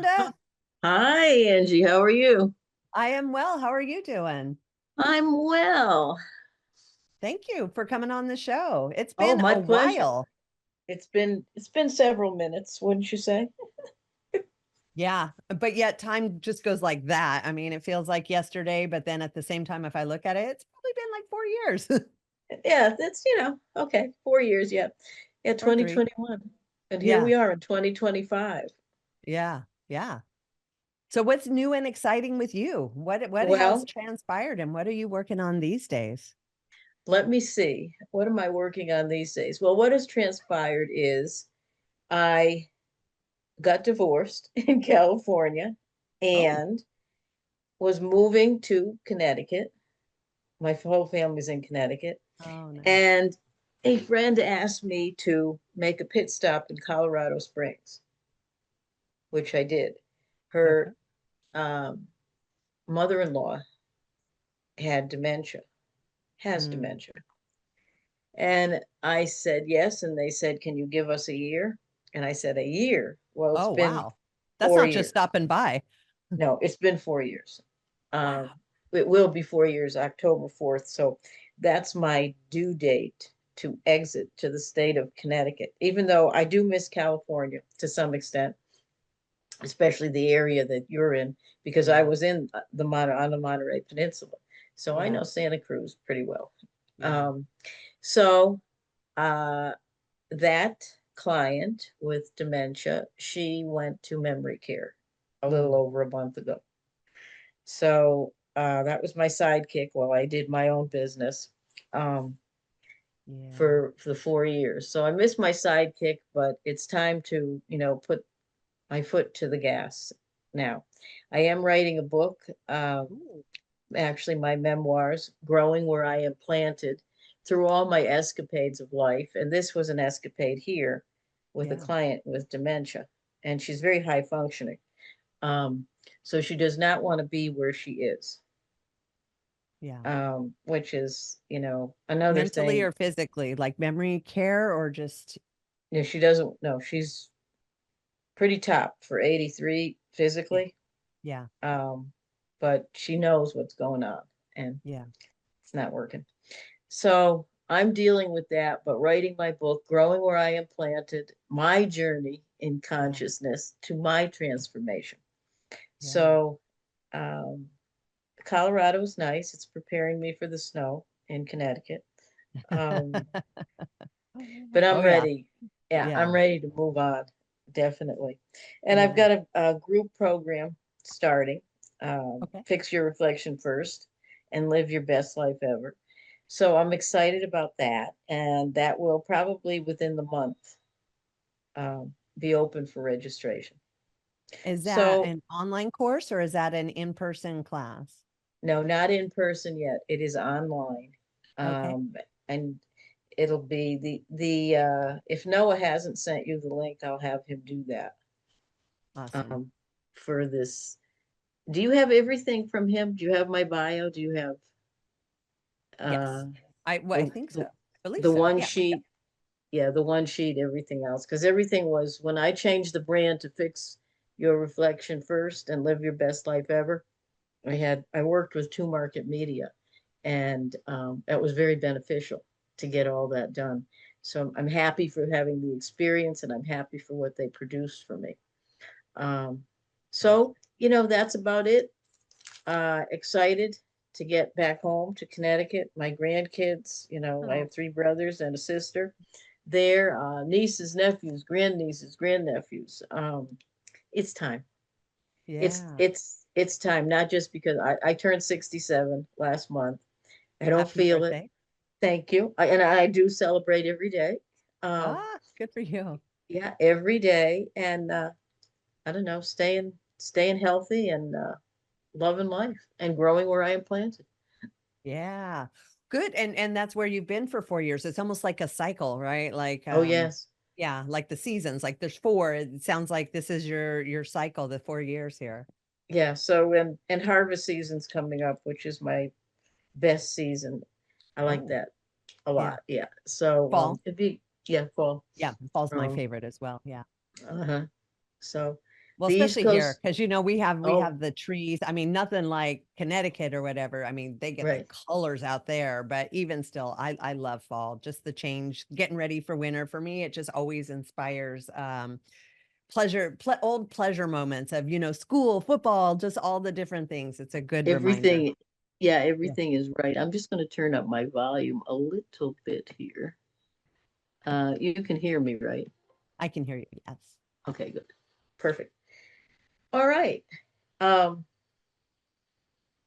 Rhonda. Hi, Angie. How are you? I am well. How are you doing? I'm well. Thank you for coming on the show. It's Oh, been my a pleasure. while. It's been several minutes, wouldn't you say? Yeah, but yet time just goes like that. I mean, it feels like yesterday, but then at the same time, if I look at it, it's probably been like 4 years Yeah, that's, okay, 4 years, yeah. Yeah, or three. 2021. And here Yeah, we are in 2025. yeah, yeah. So what's new and exciting with you? What has Well, transpired and what are you working on these days? let me see. What am I working on these days? Well, what has transpired is I got divorced in California Oh, and was moving to Connecticut. My whole family's in Connecticut. oh, nice. And a friend asked me to make a pit stop in Colorado Springs, which I did. Okay. Her um, mother-in-law had dementia, has Mm. dementia. And I said yes. And they said, can you give us a year? And I said, a year? Well, it's Oh, been wow. That's four not just years. stopping by. No, it's been 4 years. Um, Wow. it will be 4 years, October 4th. So that's my due date to exit to the state of Connecticut, even though I do miss California to some extent, especially the area that you're in, because I Yeah. was in on the Monterey Peninsula. So I Yeah. know Santa Cruz pretty well. Yeah. Um, so uh, that client with dementia, she went to memory care a little Mm. over a month ago. So that was my sidekick while I did my own business um, Yeah. for the 4 years. So I miss my sidekick, but it's time to, put my foot to the gas now. I am writing a book, Ooh. actually my memoirs, Growing Where I Am Planted, through all my escapades of life. And this was an escapade here with a Yeah. client with dementia, and she's very high functioning. Um, so she does not want to be where she is, Yeah. which is, another Mentally thing. or physically, like memory care or just, She doesn't know. She's pretty top for 83 yeah. physically, Yeah. um, but she knows what's going on and Yeah. it's not working. So I'm dealing with that, but writing my book, Growing Where I Am Planted, my journey in Yeah. consciousness to my transformation. Yeah. So um, Colorado is nice. It's preparing me for the snow in Connecticut. Um, but I'm Oh yeah. ready. Yeah, I'm Yeah. ready to move on, definitely. And I've Yeah. got a group program starting, Okay. Fix Your Reflection First and Live Your Best Life Ever. So I'm excited about that. And that will probably within the month be open for registration. Is that So, an online course or is that an in-person class? no, not in person yet. It is online. Okay. And it'll be the if Noah hasn't sent you the link, I'll have him do that Awesome. um for this. Do you have everything from him? Do you have my bio? Do you have uh Yes. I the think so. the, I believe the so. one Yeah. sheet? Yeah, the one sheet, everything else. Because everything was when I changed the brand to Fix Your Reflection First and Live Your Best Life Ever. I worked with Two Market Media, and that was very beneficial to get all that done. So I'm happy for having the experience, and I'm happy for what they produced for me. Um, so that's about it. Excited to get back home to Connecticut. My grandkids, I Oh, have three brothers and a sister. Their nieces, nephews, grandnieces, grandnephews. It's time. It's yeah. it's it's time, not just because I turned 67 last month. I don't Happy feel it. birthday. Thank you. And I do celebrate every day. Um, Ah, good for you. yeah, every day. And I don't know, staying healthy and loving life and growing where I am planted. Yeah. Good. And that's where you've been for 4 years. It's almost like a cycle, right? Like Oh yes. yeah, like the seasons. Like there's four. It sounds like this is your cycle, the 4 years here. Yeah. So and harvest season's coming up, which is my best season. I like Oh, that a yeah. lot. Yeah. So Fall. it'd be, yeah, fall. Yeah, fall's my Um favorite as well. Yeah. uh-huh. So Well, The East especially here, Coast, because we oh, have the trees. I mean, nothing like Connecticut or whatever. I mean, they get the right. colors out there, but even still, I love fall. Just the change, getting ready for winter. For me, it just always inspires old pleasure moments of, school, football, just all the different things. It's a good reminder. Everything, yeah, Yeah, everything is right. I'm just going to turn up my volume a little bit here. You can hear me, right? I can hear you. Yes. Okay, good. Perfect. All right. Um,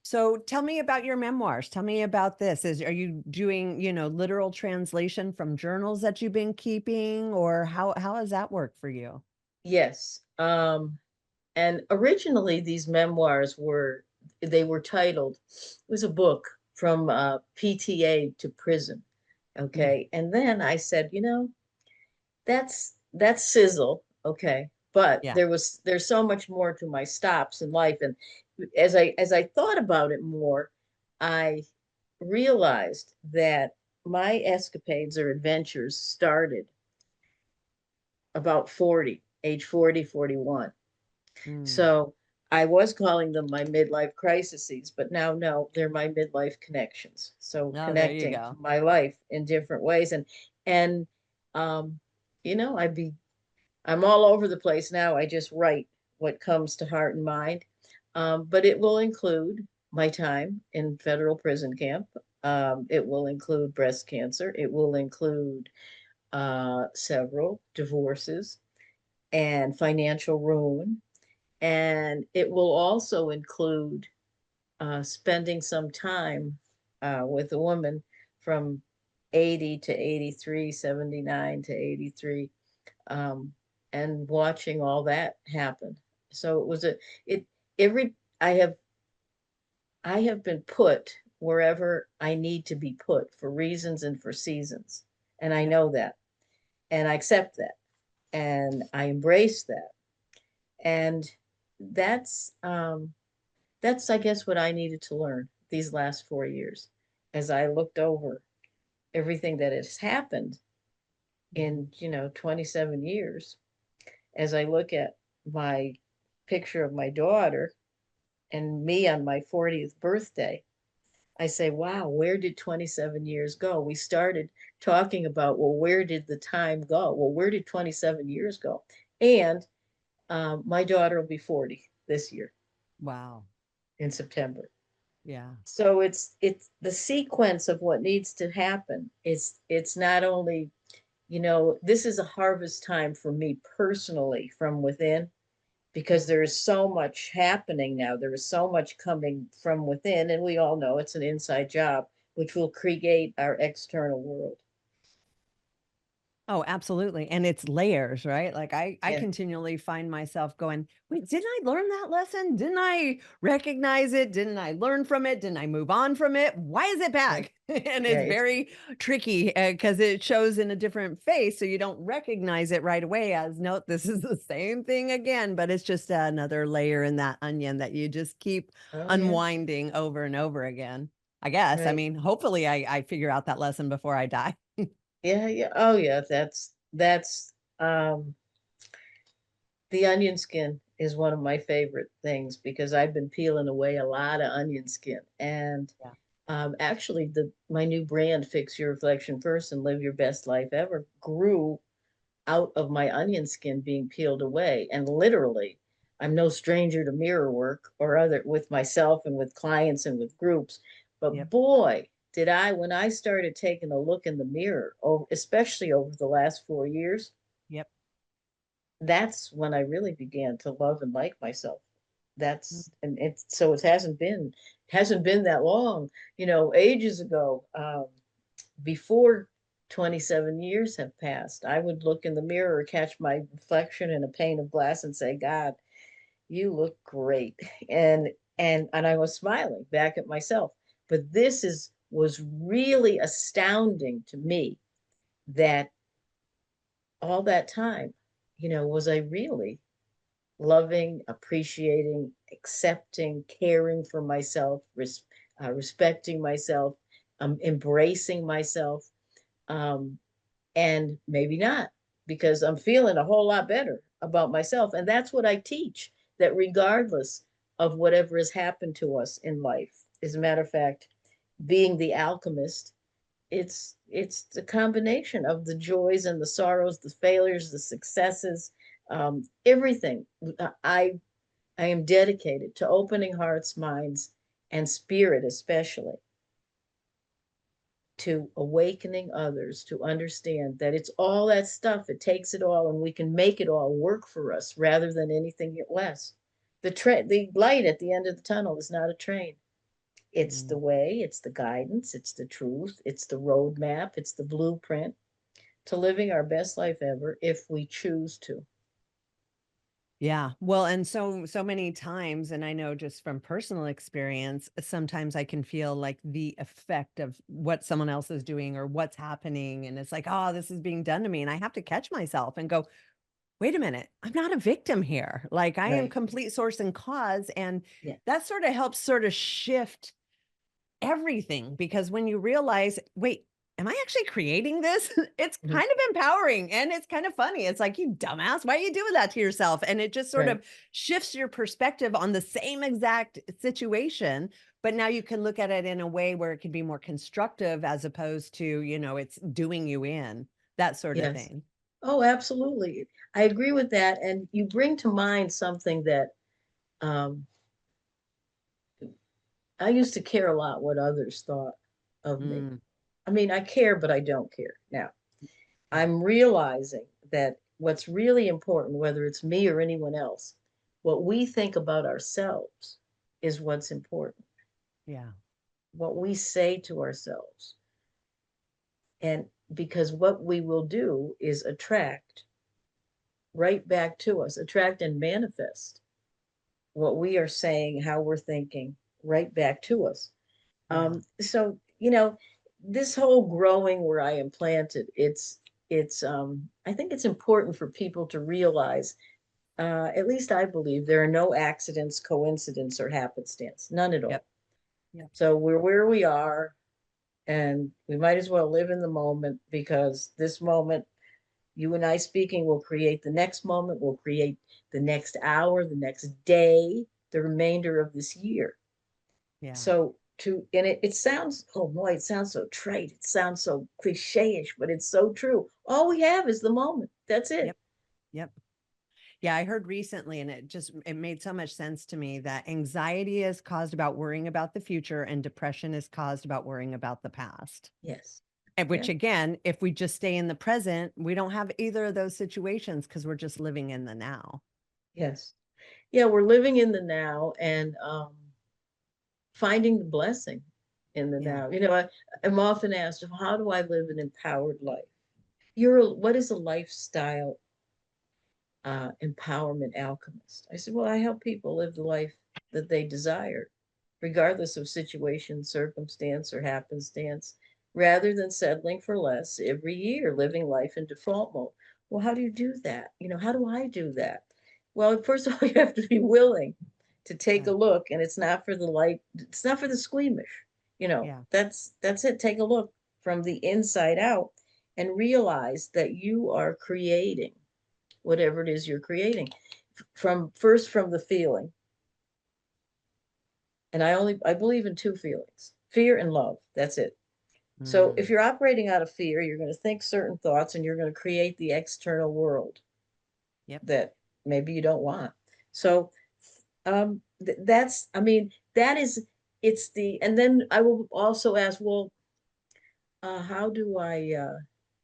So tell me about your memoirs. Tell me about this. Are you doing, literal translation from journals that you've been keeping, or how has that worked for you? yes. And originally these memoirs were, they were titled, it was a book from PTA to prison. Mm, Okay. And then I said, that's sizzle. Okay. But yeah. there's so much more to my stops in life. And as I thought about it more, I realized that my escapades or adventures started about 40, age 40, 41. Mm. So I was calling them my midlife crises, but now no, they're my midlife connections. So Oh, there you connecting to go. my life in different ways. And um, I'm all over the place now. I just write what comes to heart and mind. But it will include my time in federal prison camp. It will include breast cancer. It will include several divorces and financial ruin. And it will also include spending some time with a woman from 80 to 83, 79 to 83, um, and watching all that happen. So it, every, I have been put wherever I need to be put for reasons and for seasons. And I Yep. know that, and I accept that, and I embrace that. And that's, I guess, what I needed to learn these last 4 years as I looked over everything that has happened Mhm. in, 27 years. As I look at my picture of my daughter and me on my 40th birthday, I say, wow, where did 27 years go? We started talking about, well, where did the time go? Well, where did 27 years go? And my daughter will be 40 this year Wow. in September. Yeah. So it's the sequence of what needs to happen. It's not only, this is a harvest time for me personally from within, because there is so much happening now. There is so much coming from within, and we all know it's an inside job, which will create our external world. Oh, absolutely. And it's layers, right? Like I Yeah, continually find myself going, wait, didn't I learn that lesson? Didn't I recognize it? Didn't I learn from it? Didn't I move on from it? Why is it right. back? And Yeah, it's it's very tricky because it shows in a different face. So you don't recognize it right away as, no, this is the same thing again, but it's just another layer in that onion that you just keep oh yeah, unwinding over and over again. I guess. I right. mean, hopefully I figure out that lesson before I die. Yeah, yeah. Oh yeah, that's um the onion skin is one of my favorite things because I've been peeling away a lot of onion skin. And Yeah. actually, the my new brand, Fix Your Reflection First and Live Your Best Life Ever, grew out of my onion skin being peeled away. And literally, I'm no stranger to mirror work or other with myself and with clients and with groups. But Yep. boy, did I, when I started taking a look in the mirror, especially over the last 4 years, Yep. that's when I really began to love and like myself. Mm. And it's so it hasn't been that long, ages ago, before 27 years have passed. I would look in the mirror, catch my reflection in a pane of glass and say, God, you look great. And and I was smiling back at myself. But this is was really astounding to me that all that time, was I really loving, appreciating, accepting, caring for myself, respecting myself, embracing myself, um, and maybe not, because I'm feeling a whole lot better about myself. And that's what I teach, that regardless of whatever has happened to us in life, as a matter of fact, being the alchemist, it's the combination of the joys and the sorrows, the failures, the successes, everything. I am dedicated to opening hearts, minds, and spirit, especially to awakening others to understand that it's all that stuff. It takes it all, and we can make it all work for us rather than anything less. The light at the end of the tunnel is not a train. It's the Mm. way, it's the guidance, it's the truth, it's the roadmap, it's the blueprint to living our best life ever if we choose to. Yeah. Well, and so many times, and I know just from personal experience, sometimes I can feel like the effect of what someone else is doing or what's happening. And it's like, oh, this is being done to me. And I have to catch myself and go, wait a minute, I'm not a victim here. Like I am Right. complete source and cause. And Yeah. that sort of helps sort of shift everything, because when you realize, wait, am I actually creating this? It's Mhm. kind of empowering and it's kind of funny. It's like, you dumbass, why are you doing that to yourself? And it just sort Right. of shifts your perspective on the same exact situation. But now you can look at it in a way where it can be more constructive as opposed to, it's doing you in, that sort of Yes. thing. Oh, absolutely. I agree with that. And you bring to mind something that um, I used to care a lot what others thought of me. Mm, I mean, I care, but I don't care now. yeah. I'm realizing that what's really important, whether it's me or anyone else, what we think about ourselves is what's important. Yeah. What we say to ourselves. And because what we will do is attract right back to us, attract and manifest what we are saying, how we're thinking, right back to us. Yeah. So this whole growing where I am planted, it's I think it's important for people to realize, at least I believe, there are no accidents, coincidence, or happenstance, none at Yep. all. Yep. So we're where we are, and we might as well live in the moment, because this moment, you and I speaking, will create the next moment, will create the next hour, the next day, the remainder of this year. Yeah. So and it sounds, oh boy, it sounds so trite, it sounds so cliche-ish, but it's so true. All we have is the moment. That's it. Yep. Yep. Yeah, I heard recently, and it made so much sense to me that anxiety is caused about worrying about the future and depression is caused about worrying about the past. Yes. And Yeah. which again, if we just stay in the present, we don't have either of those situations because we're just living in the now. Yes. Yeah, we're living in the now, and finding the blessing in the Yeah. now. I'm often asked, how do I live an empowered life? What is a lifestyle empowerment alchemist? I said, well, I help people live the life that they desire, regardless of situation, circumstance, or happenstance, rather than settling for less every year, living life in default mode. Well, how do you do that? How do I do that? Well, first of all, you have to be willing to take a Yeah. look, and it's not for the squeamish. Yeah. That's it. Take a look from the inside out and realize that you are creating whatever it is you're creating from the feeling. And I believe in two feelings: fear and love. That's it. So if Mm, you're operating out of fear, you're going to think certain thoughts, and you're going to create the external world yep. that maybe you don't want. So that's, I mean, that is, it's the, and then I will also ask, well, how do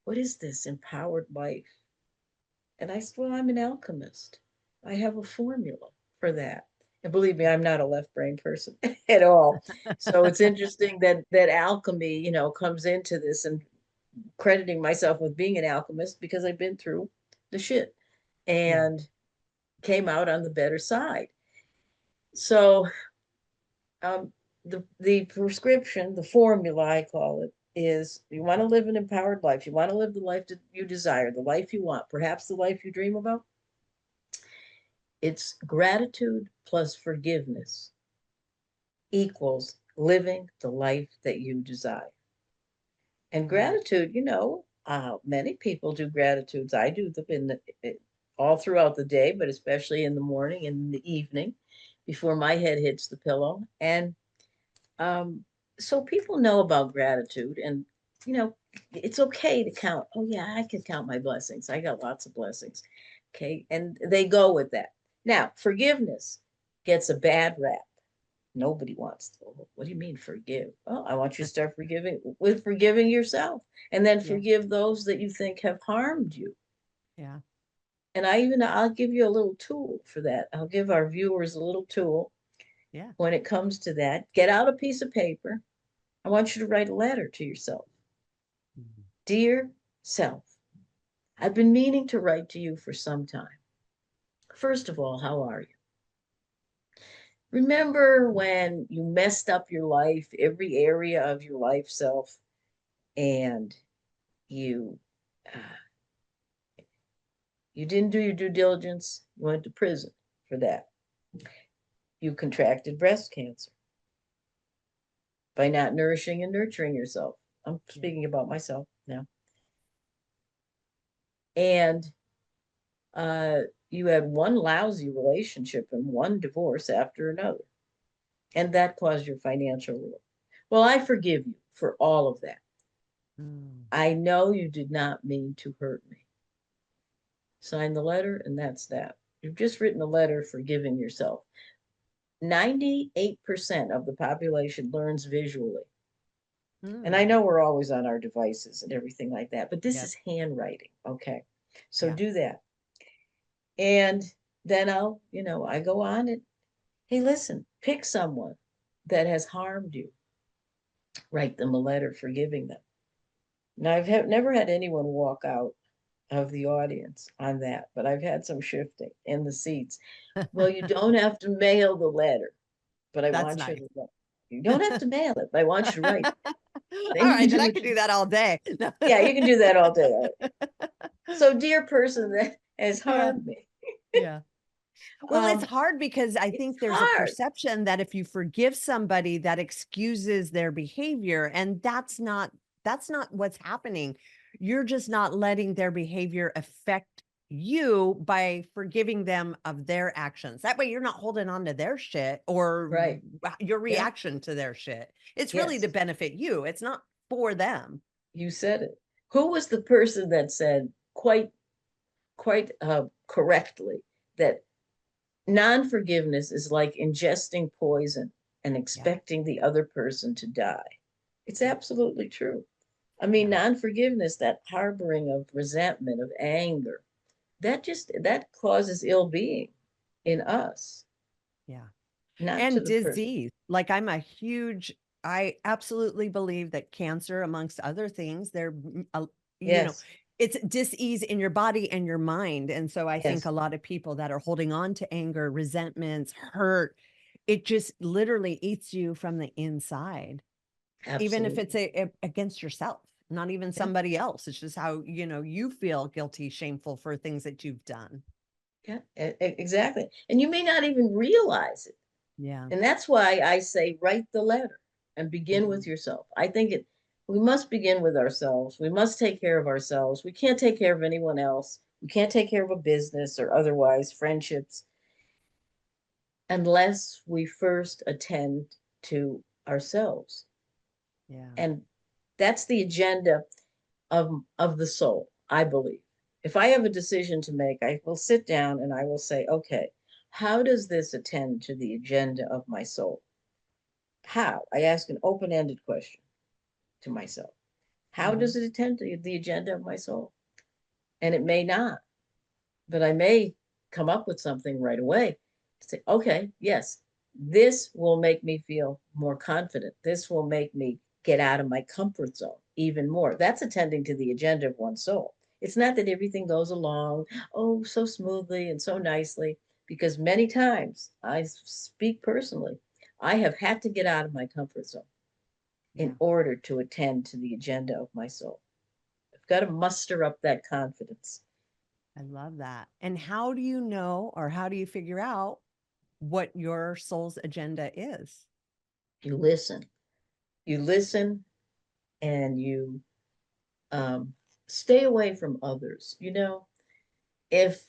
what is this empowered life? And I said, well, I'm an alchemist. I have a formula for that. And believe me, I'm not a left brain person at all. So it's interesting that alchemy, comes into this, and crediting myself with being an alchemist because I've been through the shit Yeah. and came out on the better side. So um, the prescription, the formula I call it, is: you want to live an empowered life. You want to live the life that you desire, the life you want, perhaps the life you dream about. It's gratitude plus forgiveness equals living the life that you desire. And Mm, gratitude, many people do gratitudes. I do them all throughout the day, but especially in the morning and in the evening before my head hits the pillow. And um, so people know about gratitude, and you know, it's okay to count. Oh yeah, I can count my blessings. I got lots of blessings. Okay, and they go with that. Now, forgiveness gets a bad rap. Nobody wants to. What do you mean forgive? Oh, I want you to start forgiving yourself, and then Yeah. forgive those that you think have harmed you. Yeah. And I'll give you a little tool for that. I'll give our viewers a little tool Yeah. when it comes to that. Get out a piece of paper. I want you to write a letter to yourself. Mhm. Dear self, I've been meaning to write to you for some time. First of all, how are you? Remember when you messed up your life, every area of your life self, and you uh, you didn't do your due diligence? You went to prison for that. You contracted breast cancer by not nourishing and nurturing yourself. I'm Yeah. speaking about myself now. And uh, you had one lousy relationship and one divorce after another. And that caused your financial ruin. Well, I forgive you for all of that. Mm. I know you did not mean to hurt me. Sign the letter, and that's that. You've just written a letter forgiving yourself. 98% of the population learns visually. And I Mm. know we're always on our devices and everything like that, but this Yep. is handwriting. Okay. So Yeah. do that. And then I go on and, hey, listen, pick someone that has harmed you, write them a letter forgiving them. Now, never had anyone walk out of the audience on that, but I've had some shifting in the seats. Well, you don't have to mail the letter, but I That's want you nice. to write. You don't have to mail it, but I want you to write. All Then you right, then do I what could do you, that all day. yeah, you can do that all day. So, dear person that has Yeah. harmed me, Yeah. Well, it's um, hard because I it's think there's a hard, perception that if you forgive somebody, that excuses their behavior, and that's not what's happening. You're just not letting their behavior affect you by forgiving them of their actions. That way you're not holding on to their shit or right? your Yeah, reaction to their shit. It's really to yes, benefit you. It's not for them. you said it. Who was the person that said quite correctly that non-forgiveness is like ingesting poison and Yeah. expecting the other person to die? It's Yep. absolutely true. I mean, Yeah. non-forgiveness, that harboring of resentment, of anger, that causes ill-being in us, Yeah. not to And the person. disease. Like I absolutely believe that cancer, amongst other things, you know, Yes, it's dis-ease in your body and your mind. And so I think yes, a lot of people that are holding on to anger, resentments, hurt, it just literally eats you from the inside, even if it's absolutely. against yourself, not even Yeah, somebody else. It's just how, you feel guilty, shameful for things that you've done. yeah, exactly. And you may not even realize it. Yeah. And that's why I say write the letter and begin with Mhm. yourself. I think we must begin with ourselves. We must take care of ourselves. We can't take care of anyone else. We can't take care of a business or otherwise friendships unless we first attend to ourselves. Yeah. And that's the agenda of the soul, I believe. If I have a decision to make, I will sit down and I will say, okay, how does this attend to the agenda of my soul? How? I ask an open-ended question to myself. How Mhm. does it attend to the agenda of my soul? And it may not, but I may come up with something right away to say, okay, yes, this will make me feel more confident. This will make me get out of my comfort zone even more. That's attending to the agenda of one's soul. It's not that everything goes along, oh, so smoothly and so nicely, because many times I speak personally, I have had to get out of my comfort zone in Yeah. order to attend to the agenda of my soul. I've got to muster up that confidence. I love that. And how do you know, or how do you figure out what your soul's agenda is? You listen. You listen and you um, stay away from others. If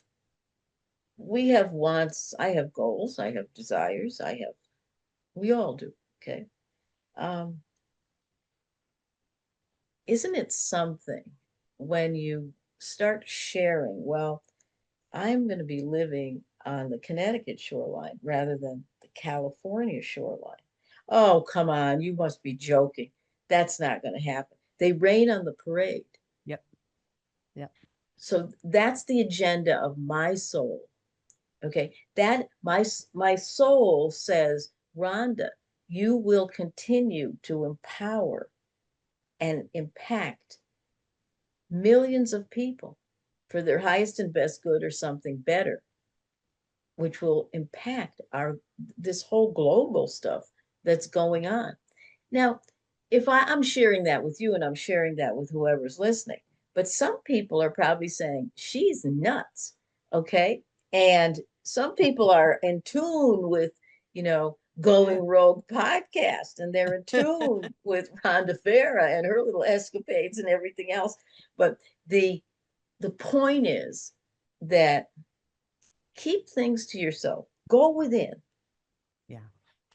we have wants, I have goals, I have desires, we all do. Okay. Um, isn't it something when you start sharing, well, I'm going to be living on the Connecticut shoreline rather than the California shoreline. Oh, come on, you must be joking. That's not going to happen. They rain on the parade. Yep. Yep. So that's the agenda of my soul. Okay, that my soul says, Rhonda, you will continue to empower and impact millions of people for their highest and best good or something better, which will impact our this whole global stuff that's going on. Now, if I'm sharing that with you and I'm sharing that with whoever's listening, but some people are probably saying, she's nuts. Okay. And some people are in tune with, Going Rogue podcast, and they're in tune with Rhonda Farrah and her little escapades and everything else. But the the point is that keep things to yourself. Go within. Yeah.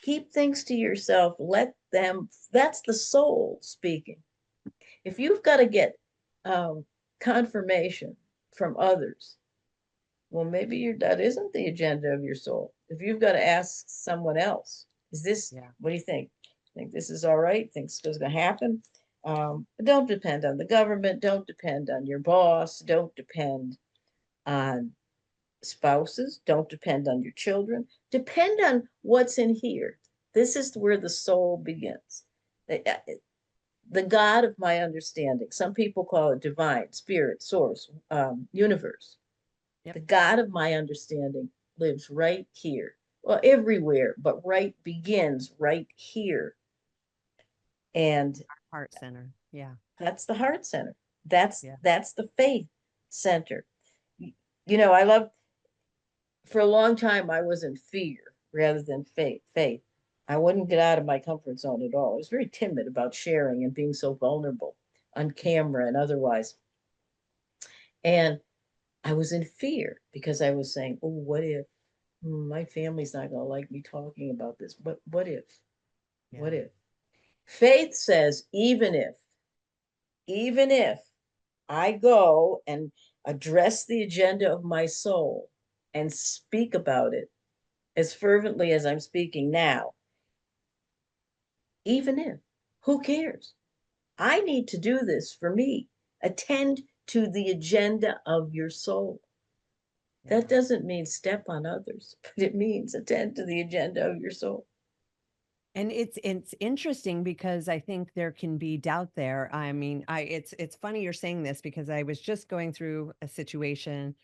Keep things to yourself. Let them, that's the soul speaking. If you've got to get um, confirmation from others, well, maybe that isn't the agenda of your soul. If you've got to ask someone else, is this, Yeah. what do you think? Think this is all right? Think this is going to happen? Don't depend on the government. Don't depend on your boss. Don't depend on spouses. Don't depend on your children. Depend on what's in here. This is where the soul begins. The God of my understanding. Some people call it divine, spirit, source, universe. Yep. The God of my understanding lives right here. Well, everywhere, but begins right here. And Heart center. Yeah. that's the heart center. That's Yeah. that's the faith center. I love, for a long time I was in fear rather than faith. I wouldn't get out of my comfort zone at all. I was very timid about sharing and being so vulnerable on camera and otherwise. And I was in fear because I was saying, oh, what if my family's not going to like me talking about this? But what if? What Yeah. if? Faith says, even if I go and address the agenda of my soul and speak about it as fervently as I'm speaking now, even if, who cares? I need to do this for me. Attend to the agenda of your soul. That Yeah. doesn't mean step on others, but it means attend to the agenda of your soul. And it's interesting because I think there can be doubt there. I mean, it's funny you're saying this because I was just going through a situation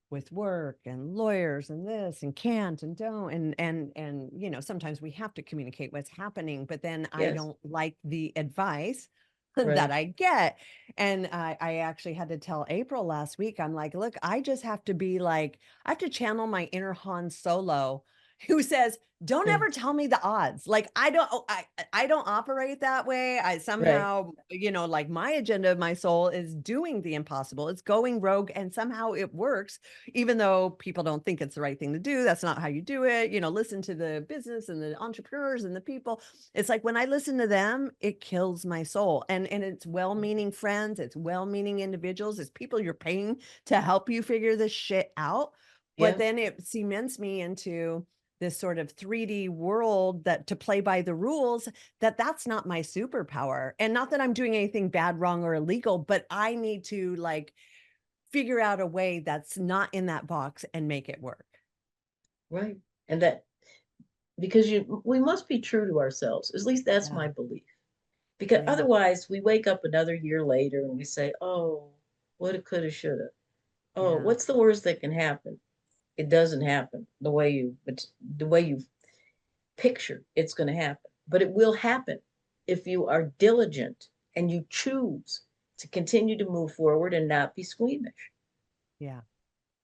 with work and lawyers and this and can't and don't and sometimes we have to communicate what's happening, but then I Yes, don't like the advice that right, I get. And I actually had to tell April last week, I'm like, look, I just have to be like, I have to channel my inner Han Solo who says, don't yeah, ever tell me the odds. Like I don't operate that way. I right, somehow, like my agenda of my soul is doing the impossible. It's going rogue and somehow it works even though people don't think it's the right thing to do. That's not how you do it. Listen to the business and the entrepreneurs and the people. It's like when I listen to them, it kills my soul. And it's well-meaning friends, it's well-meaning individuals, it's people you're paying to help you figure this shit out. But yeah, then it cements me into this sort of 3D world that to play by the rules, that's not my superpower. And not that I'm doing anything bad, wrong, or illegal, but I need to like figure out a way that's not in that box and make it work. right. And that, because we must be true to ourselves. At least that's Yeah. my belief. Because Yeah. otherwise, we wake up another year later and we say, "Oh, woulda, coulda, shoulda." Oh, Yeah. what's the worst that can happen? It doesn't happen the way you picture it's going to happen, but it will happen if you are diligent and you choose to continue to move forward and not be squeamish. Yeah.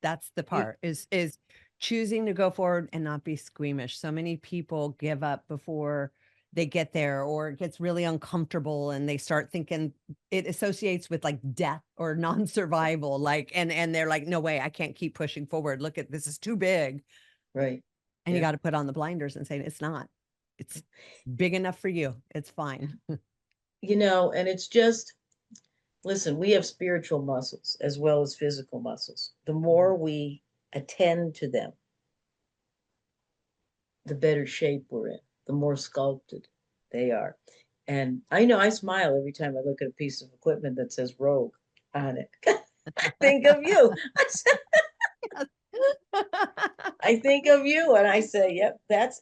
That's the You, part is choosing to go forward and not be squeamish. So many people give up before they get there, or it gets really uncomfortable and they start thinking it associates with like death or non-survival, like, and they're like, no way, I can't keep pushing forward. Look at this is too big. Right. And you Yeah. got to put on the blinders and say, it's not. It's big enough for you. It's fine. And it's just, listen, we have spiritual muscles as well as physical muscles. The Mhm. more we attend to them, the better shape we're in, the more sculpted they are. And I know I smile every time I look at a piece of equipment that says Rogue on it. I think of you. I think of you and I say, yep, that's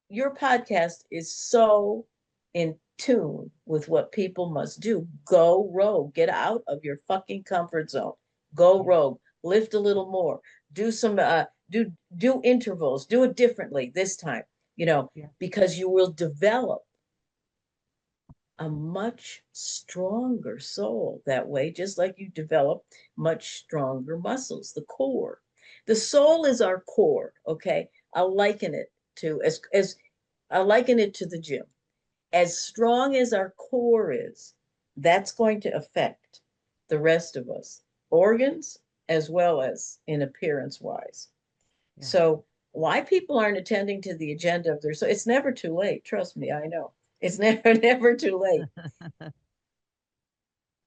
your podcast is so in tune with what people must do. Go rogue, get out of your fucking comfort zone. Go Yeah. rogue, lift a little more, do some do intervals, do it differently this time, Yeah. because you will develop a much stronger soul that way, just like you develop much stronger muscles, the core. The soul is our core, okay? I'll liken it to as I liken it to the gym. As strong as our core is, that's going to affect the rest of us, organs as well as in appearance wise. Yeah. So why people aren't attending to the agenda of their so it's never too late. Trust me, I know. It's never too late.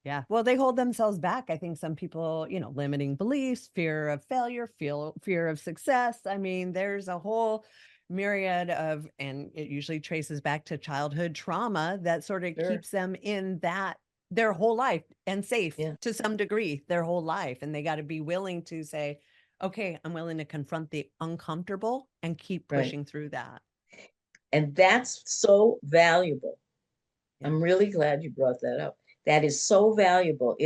Yeah. Well, they hold themselves back. I think some people, limiting beliefs, fear of failure, fear of success. I mean, there's a whole myriad of, and it usually traces back to childhood trauma that sort of Sure. keeps them in that their whole life and safe Yeah. to some degree their whole life. And they got to be willing to say, okay, I'm willing to confront the uncomfortable and keep Right. pushing through that. And that's so valuable. Yeah. I'm really glad you brought that up. That is so valuable.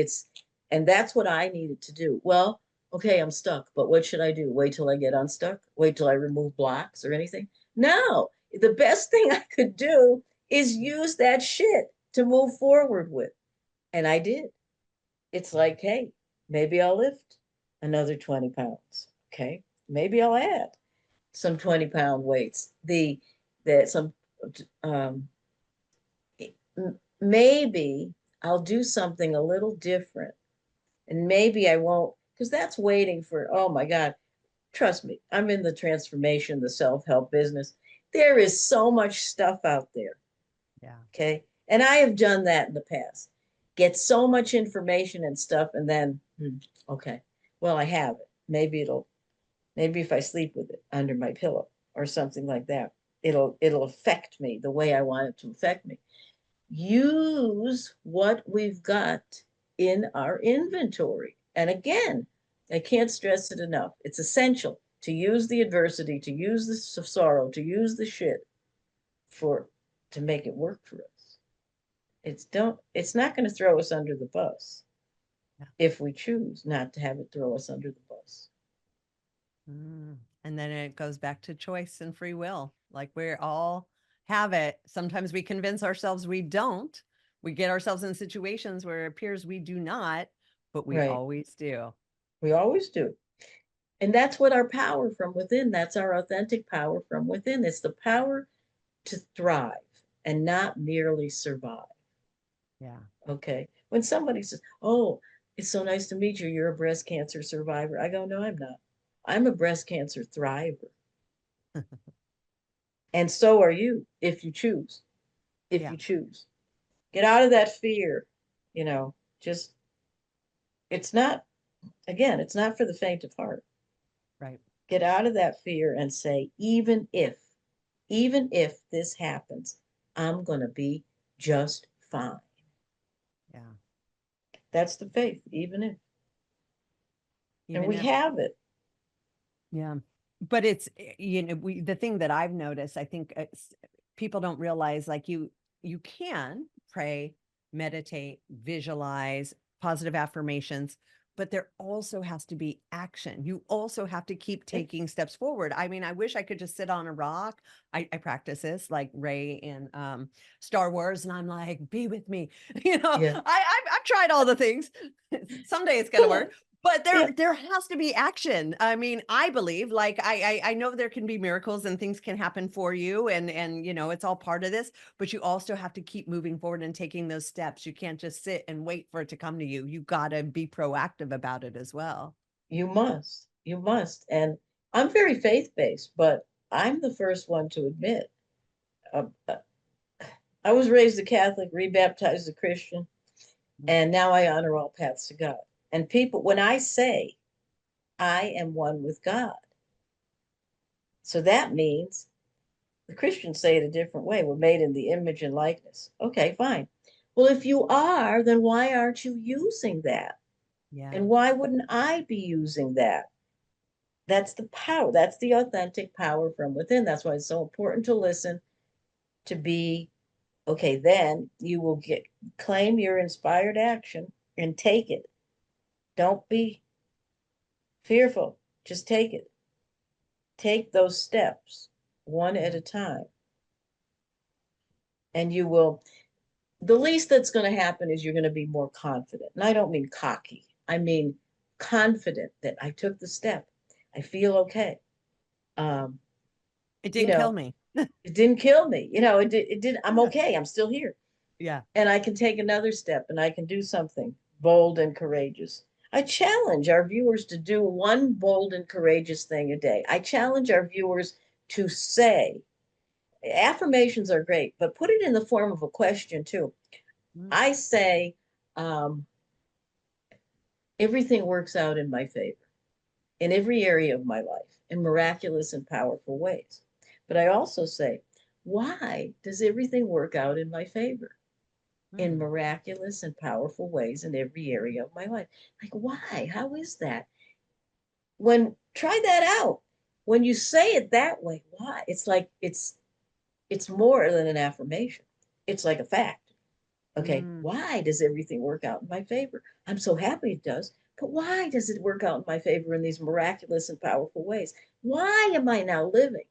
And that's what I needed to do. Well, okay, I'm stuck, but what should I do? Wait till I get unstuck? Wait till I remove blocks or anything? No, the best thing I could do is use that shit to move forward with. And I did. It's Yeah. like, hey, maybe I'll lift another 20 pounds. Okay. Maybe I'll add some 20-pound weights. That some um, maybe I'll do something a little different. And maybe I won't, because that's waiting for, oh my God, trust me, I'm in the transformation, the self help business. There is so much stuff out there. Yeah. Okay. And I have done that in the past. Get so much information and stuff, and then, okay, well, I have it. Maybe if I sleep with it under my pillow or something like that, it'll affect me the way I want it to affect me. Use what we've got in our inventory. And again, I can't stress it enough. It's essential to use the adversity, to use the sorrow, to use the shit for to make it work for us. It's not going to throw us under the bus Yeah. if we choose not to have it throw us under the bus. And then it goes back to choice and free will. Like we all have it. Sometimes we convince ourselves we don't. We get ourselves in situations where it appears we do not, but we Right. always do. We always do. And that's what our power from within, that's our authentic power from within. It's the power to thrive and not merely survive. Yeah. Okay. When somebody says, oh, it's so nice to meet you, you're a breast cancer survivor, I go, no, I'm not. I'm a breast cancer thriver. And so are you if you choose. If Yeah. you choose. Get out of that fear. Just, it's not, again, it's not for the faint of heart. Right. Get out of that fear and say, even if this happens, I'm going to be just fine. Yeah. That's the faith, even if. And Even we if, have it. yeah. But it's, the thing that I've noticed, I think people don't realize like you can pray, meditate, visualize, positive affirmations, but there also has to be action. You also have to keep Yeah. taking steps forward. I mean, I wish I could just sit on a rock. I practice this like Ray in Star Wars, and I'm like, be with me. Yeah. I've tried all the things. Someday it's gonna work. But Yeah, there has to be action. I mean, I believe, like, I know there can be miracles and things can happen for you, and, you know, it's all part of this, but you also have to keep moving forward and taking those steps. You can't just sit and wait for it to come to you. You gotta be proactive about it as well. you must. You must. And I'm very faith-based, but I'm the first one to admit, uh, uh, I was raised a Catholic, rebaptized a Christian, Mhm. and now I honor all paths to God. And people, when I say I am one with God, so that means the Christians say it a different way. We're made in the image and likeness. Okay, fine. Well, if you are, then why aren't you using that? Yeah. And why wouldn't I be using that? That's the power. That's the authentic power from within. That's why it's so important to listen, to be okay. Then you will get claim your inspired action and take it. Don't be fearful. Just take it. Take those steps one at Yeah. a time, and you will. The least that's going to happen is you're going to be more confident. And I don't mean cocky. I mean confident that I took the step. I feel okay. Um, It you didn't kill know, me. it didn't kill me. It did. I'm Yeah. okay. I'm still here. Yeah. And I can take another step and I can do something bold and courageous. I challenge our viewers to do one bold and courageous thing a day. I challenge our viewers to say, affirmations are great, but put it in the form of a question too. Mm. I say, um, everything works out in my favor in every area of my life in miraculous and powerful ways. But I also say, why does everything work out in my favor? In Mm. miraculous and powerful ways in every area of my life. Like, why? How is that? When try that out. When you say it that way, why? It's like it's more than an affirmation. It's like a fact. Okay, Mm. why does everything work out in my favor? I'm so happy it does. But why does it work out in my favor in these miraculous and powerful ways? Why am I now living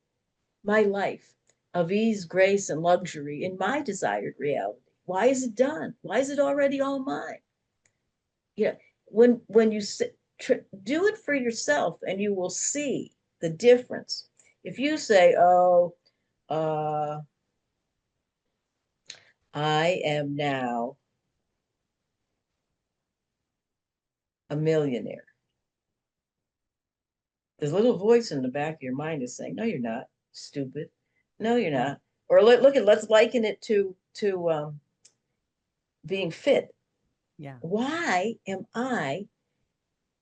my life of ease, grace, and luxury in my desired reality? Why is it done? Why is it already all mine? You know, when you do it for yourself, and you will see the difference. If you say, "Oh, uh, I am now a millionaire," there's a little voice in the back of your mind is saying, "No, you're not, stupid. No, you're Yeah. not." Or let's liken it to being fit. Yeah. Why am I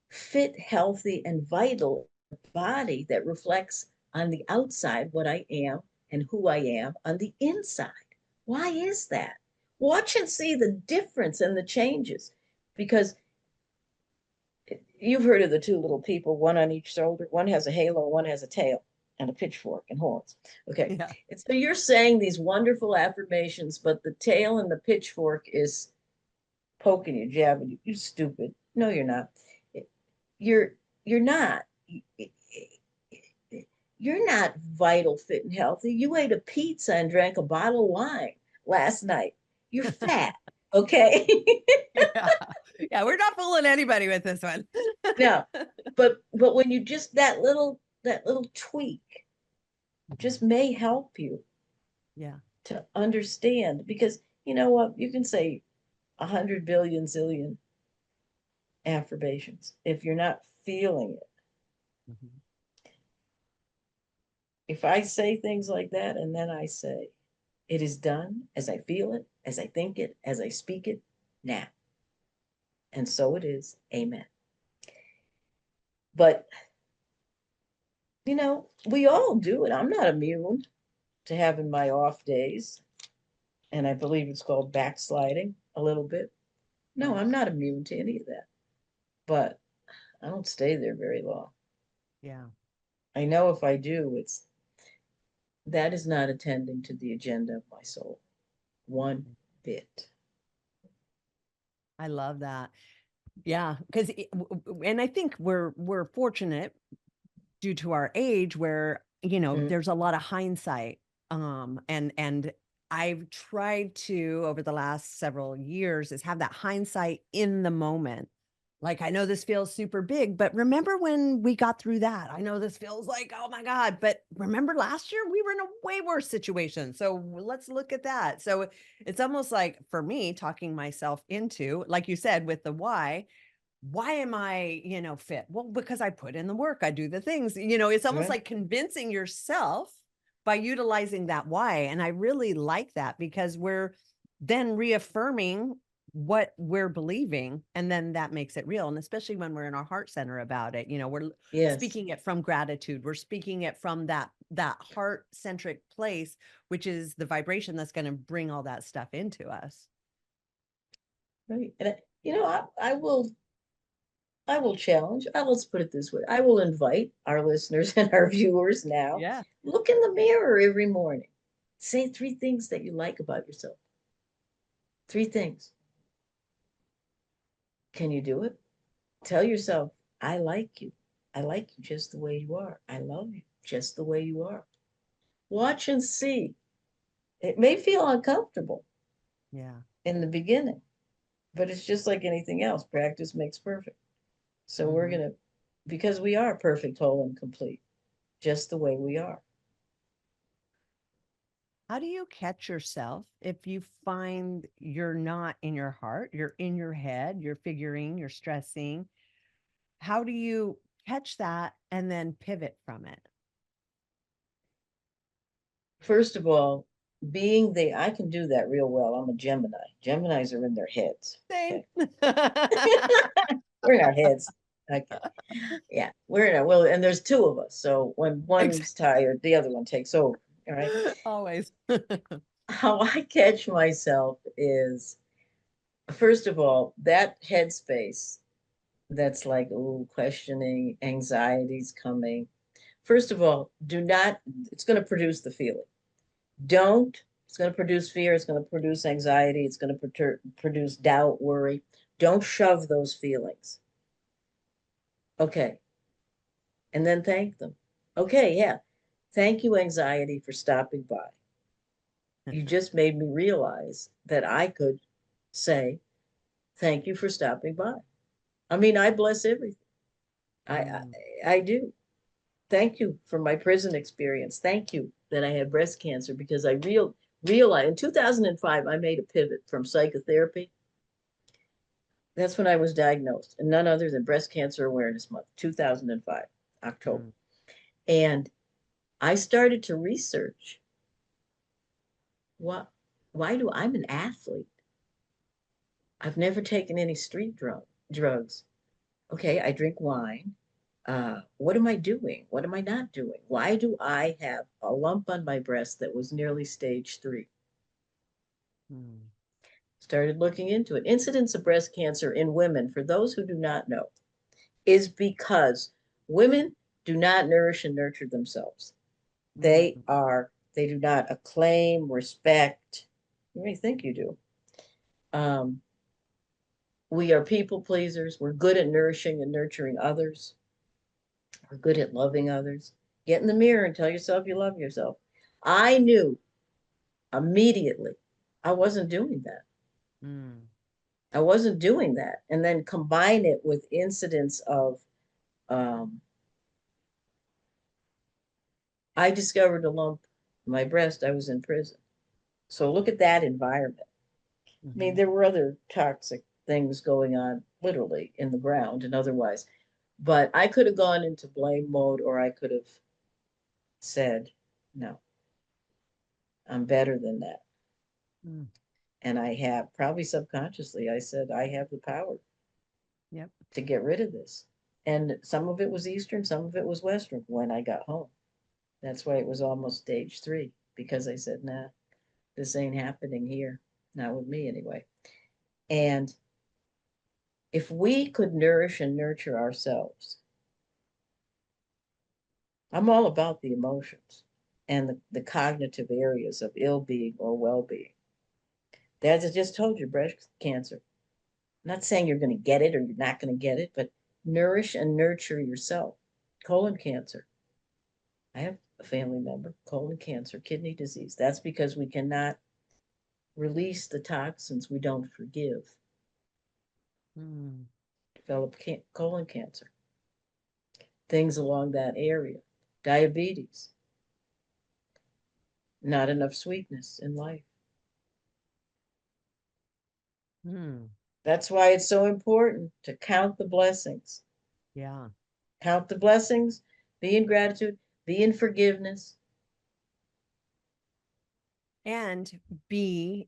fit, healthy, and vital body that reflects on the outside what I am and who I am on the inside? Why is that? Watch and see the difference and the changes. Because you've heard of the two little people, one on each shoulder. One has a halo, one has a tail and a pitchfork and horns. Okay. Yeah. And so you're saying these wonderful affirmations, but the tail and the pitchfork is poking you, jabbing you. You stupid. No, you're not. You're you're not. You're not vital, fit, and healthy. You ate a pizza and drank a bottle of wine last night. You're fat. Okay. Yeah. Yeah, we're not fooling anybody with this one. Now, but when you just that little tweak Mhm. just may help you Yeah. to understand, because you know what, you can say 100 billion zillion affirmations if you're not feeling it. Mhm. If I say things like that and then I say, it is done as I feel it, as I think it, as I speak it now. And so it is. Amen. But, we all do it. I'm not immune to having my off days. And I believe it's called backsliding a little bit. No, Right. I'm not immune to any of that. But I don't stay there very long. Yeah. I know if I do, that is not attending to the agenda of my soul one Mhm. bit. I love that. Yeah, because and I think we're fortunate due to our age where, you know, Mm, there's a lot of hindsight. And I've tried to over the last several years is have that hindsight in the moment Like, I know this feels super big, but remember when we got through that? I know this feels like, oh my God, but remember last year we were in a way worse situation. So let's look at that. So it's almost like for me, talking myself into, like you said, with the why am I, fit? Well, because I put in the work, I do the things, it's almost Right? like convincing yourself by utilizing that why. And I really like that because we're then reaffirming what we're believing. And then that makes it real. And especially when we're in our heart center about it, we're Yes. speaking it from gratitude. We're speaking it from that heart centric place, which is the vibration that's going to bring all that stuff into us. Right. And I will challenge. Let's put it this way. I will invite our listeners and our viewers now. Yeah. Look in the mirror every morning. Say three things that you like about yourself. Three things. Can you do it? Tell yourself, I like you. I like you just the way you are. I love you just the way you are. Watch and see. It may feel uncomfortable Yeah. in the beginning, but it's just like anything else. Practice makes perfect. So we're Mhm. going to, because we are perfect, whole, and complete, just the way we are. How do you catch yourself if you find you're not in your heart, you're in your head, you're figuring, you're stressing? How do you catch that and then pivot from it? First of all, I can do that real well. I'm a Gemini. Geminis are in their heads. Same. Okay. We're in our heads. Okay. Yeah. We're in our, well, and there's two of us. So when Ex- one's tired, the other one takes over. All right. Always. How I catch myself is, first of all, that headspace that's like, ooh, questioning, anxiety's coming. First of all, do not, it's going to produce the feeling. Don't, it's going to produce fear, it's going to produce anxiety, it's going to produce doubt, worry. Don't shove those feelings. Okay. And then thank them. Okay, yeah. Thank you, anxiety, for stopping by. You just made me realize that I could say, thank you for stopping by. I mean, I bless everything. I, I, Mm, I do. Thank you for my prison experience. Thank you that I had breast cancer because I realized in 2005 I made a pivot from psychotherapy. That's when I was diagnosed, and none other than Breast Cancer Awareness Month, 2005, October. mm, And I started to research what why do I'm an athlete. I've never taken any drugs. Okay, I drink wine. What am I doing? What am I not doing? Why do I have a lump on my breast that was nearly stage 3? mm, Started looking into it. Incidence of breast cancer in women, for those who do not know, is because women do not nourish and nurture themselves. mhm, They do not acclaim, respect. You may think you do. Um, we are people pleasers. We're good at nourishing and nurturing others. We're good at loving others. Get in the mirror and tell yourself you love yourself. I knew immediately I wasn't doing that. mm, I wasn't doing that. And then combine it with incidents of, um, I discovered a lump in my breast. I was in prison. So look at that environment. I mean, mhm, there were other toxic things going on literally in the ground and otherwise, but I could have gone into blame mode or I could have said, no, I'm better than that. mm. And I have probably subconsciously, I said, I have the power Yep. to get rid of this. And some of it was Eastern, some of it was Western when I got home. That's why it was almost stage 3 because I said, nah, this ain't happening here. Not with me anyway. And if we could nourish and nurture ourselves, I'm all about the emotions and the cognitive areas of ill being or well being. As I just told you, breast cancer. I'm not saying you're going to get it or you're not going to get it, but nourish and nurture yourself. Colon cancer. I have a family member, colon cancer, kidney disease. That's because we cannot release the toxins we don't forgive. Mm. develop colon cancer, things along that area, diabetes, not enough sweetness in life. Hmm. That's why it's so important to count the blessings. Yeah. Count the blessings, be in gratitude, be in forgiveness. And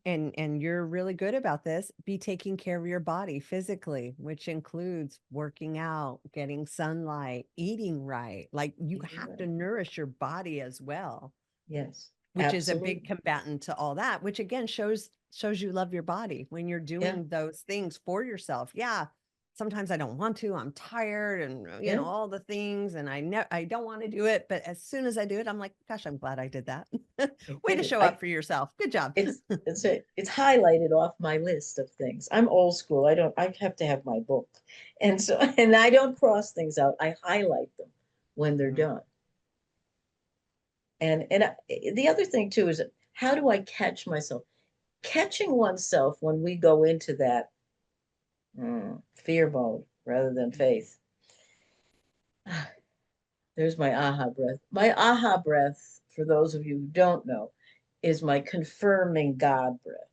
and you're really good about this, be taking care of your body physically, which includes working out, getting sunlight, eating right. Like you Eating have to right. nourish your body as well, Yes, which is a big absolutely. combatant to all that, which again shows you love your body when you're Yeah, doing those things for yourself. Yeah. Sometimes I don't want to, I'm tired and yeah. all the things and I don't want to do it, but as soon as I do it, I'm like, gosh, I'm glad I did that. It Way to did. show up for yourself. Good job. It's highlighted off my list of things. I'm old school. I have to have my book. And so and I don't cross things out. I highlight them when they're Mhm. done. The other thing too is how do I catch myself? Catching oneself when we go into that fear mode rather than faith. There's my aha breath. My aha breath, for those of you who don't know, is my confirming God breath.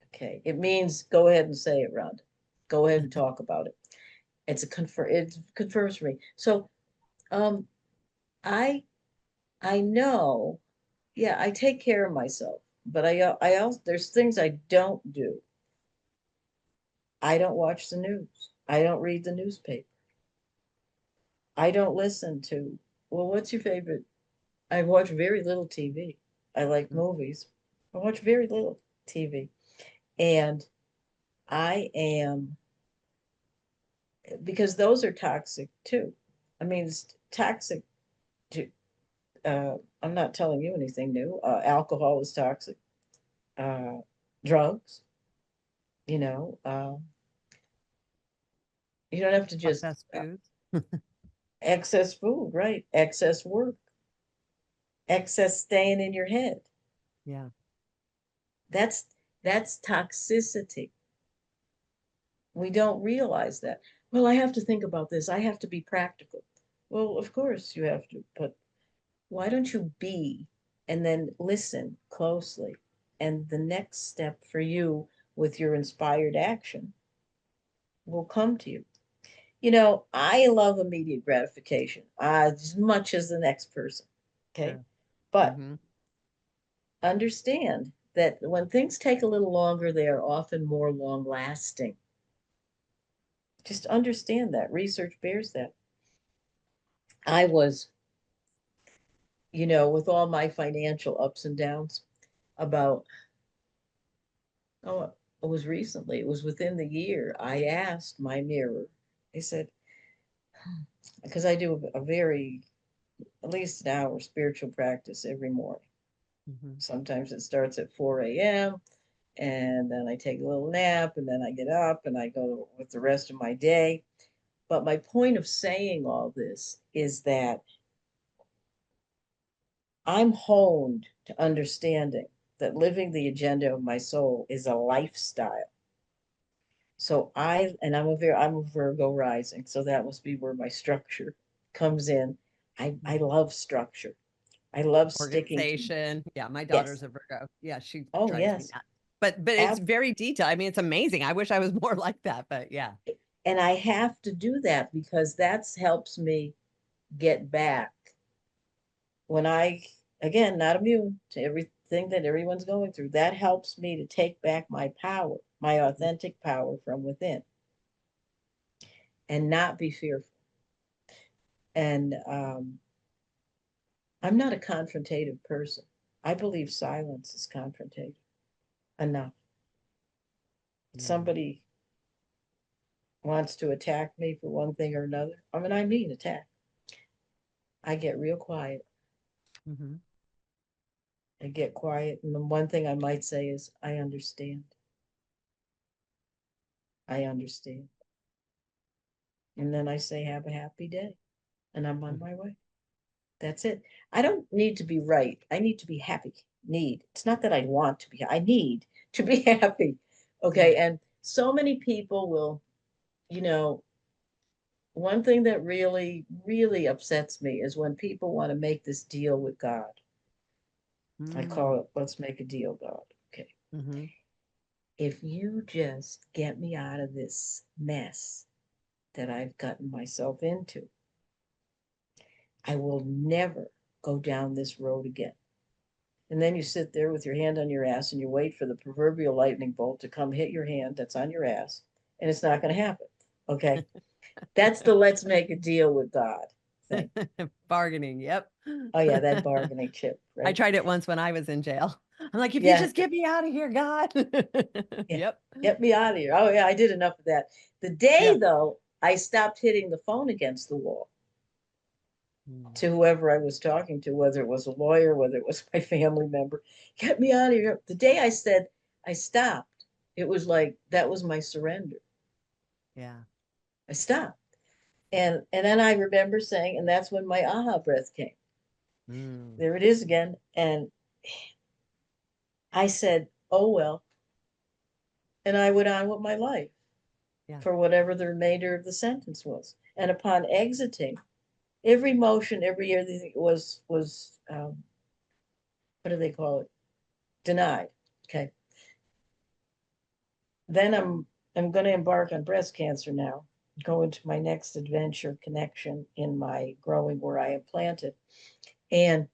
Okay. It means go ahead and say it, Rhonda. Go ahead and talk about it. It confirms for me. So um I I know, yeah, I take care of myself, but I also there's things I don't do. I don't watch the news. I don't read the newspaper. I don't listen to, well, what's your favorite? I watch very little TV. I like Mhm. movies. I watch very little TV. And I am, because those are toxic too. I mean, it's toxic to, I'm not telling you anything new. Alcohol is toxic. Uh, Drugs, you know, you don't have to just Processed foods. excess food, right? Excess work, excess staying in your head. Yeah. That's that's toxicity. We don't realize that. Well, I have to think about this. I have to be practical. Well, of course you have to, but why don't you be and then listen closely? And the next step for you with your inspired action will come to you. I love immediate gratification as much as the next person. Okay. Sure. But Mhm. understand that when things take a little longer, they are often more long lasting. Just understand that. Research bears that. I was, with all my financial ups and downs, about, oh, it was recently, it was within the year, I asked my mirror, I said, because I do a very, at least an hour spiritual practice every morning. Mhm. Sometimes it starts at 4 a.m. and then I take a little nap and then I get up and I go with the rest of my day. But my point of saying all this is that I'm honed to understanding that living the agenda of my soul is a lifestyle. I'm a Virgo rising, so that must be where my structure comes in. I Mhm. love structure. I love sticking to, Organization. Yeah, my yes. daughter's a Virgo. Yeah, she Oh, drives me yes. nuts. But it's Ab- very detailed. I mean, it's amazing. I wish I was more like that, but yeah. and I have to do that because that's helps me get back when again, not immune to everything that everyone's going through. That helps me to take back my power, my Mhm. authentic power from within, and not be fearful. And I'm not a confrontative person. I believe silence is confrontative enough. Yeah. Somebody wants to attack me for one thing or another. I mean attack. I get real quiet. Mhm. I get quiet. And the one thing I might say is, I understand. I understand. And then I say, have a happy day. And I'm on Mhm. my way. That's it. I don't need to be right. I need to be happy. Need. It's not that I want to be, I need to be happy. Yeah. Okay. And so many people will, you know, one thing that really, really upsets me is when people want to make this deal with God. I call Mm. it, let's make a deal, God. Okay. Mm-hmm. If you just get me out of this mess that I've gotten myself into, I will never go down this road again. And then you sit there with your hand on your ass and you wait for the proverbial lightning bolt to come hit your hand that's on your ass, and it's not going to happen. Okay. That's the let's make a deal with God thing. Bargaining. Yep. Oh, yeah, that bargaining chip, I right? tried it once when I was in jail. I'm like, if you Yeah, just get me out of here, God. yeah. Yep. Get me out of here. Oh, yeah, I did enough of that. The Yeah. day, though, I stopped hitting the phone against the wall Mm. to whoever I was talking to, whether it was a lawyer, whether it was my family member, get me out of here. The day I said I stopped, it was like that was my surrender. Yeah. I stopped. And then I remember saying, and that's when my aha breath came. Mm. There it is again. And I said, oh well. And I went on with my life Yeah. for whatever the remainder of the sentence was. And upon exiting, every motion, every everything was what do they call it? Denied. Okay. Then I'm going to embark on breast cancer now, go into my next adventure connection in my growing where I am planted. And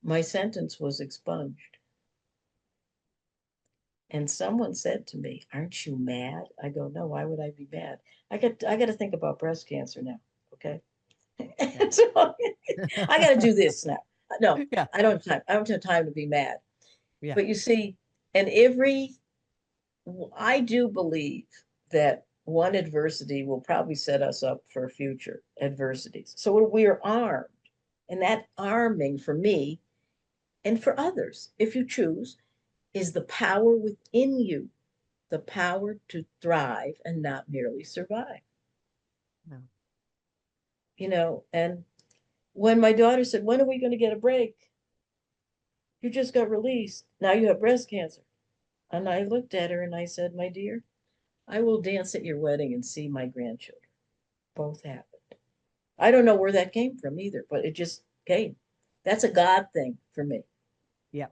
my sentence was expunged. And someone said to me, aren't you mad? I go, no, why would I be mad? I got to think about breast cancer now. Okay. Yeah. So I got to do this now. No, Yeah. I don't have time. I don't have time to be mad. Yeah. But you see, and every I do believe that one adversity will probably set us up for future adversities. So we are armed, and that arming for me and for others, if you choose, is the power within you, the power to thrive and not merely survive. No. And when my daughter said, when are we going to get a break? You just got released. Now you have breast cancer. And I looked at her and I said, my dear, I will dance at your wedding and see my grandchildren. Both happened. I don't know where that came from either, but it just came. That's a God thing for me. Yep.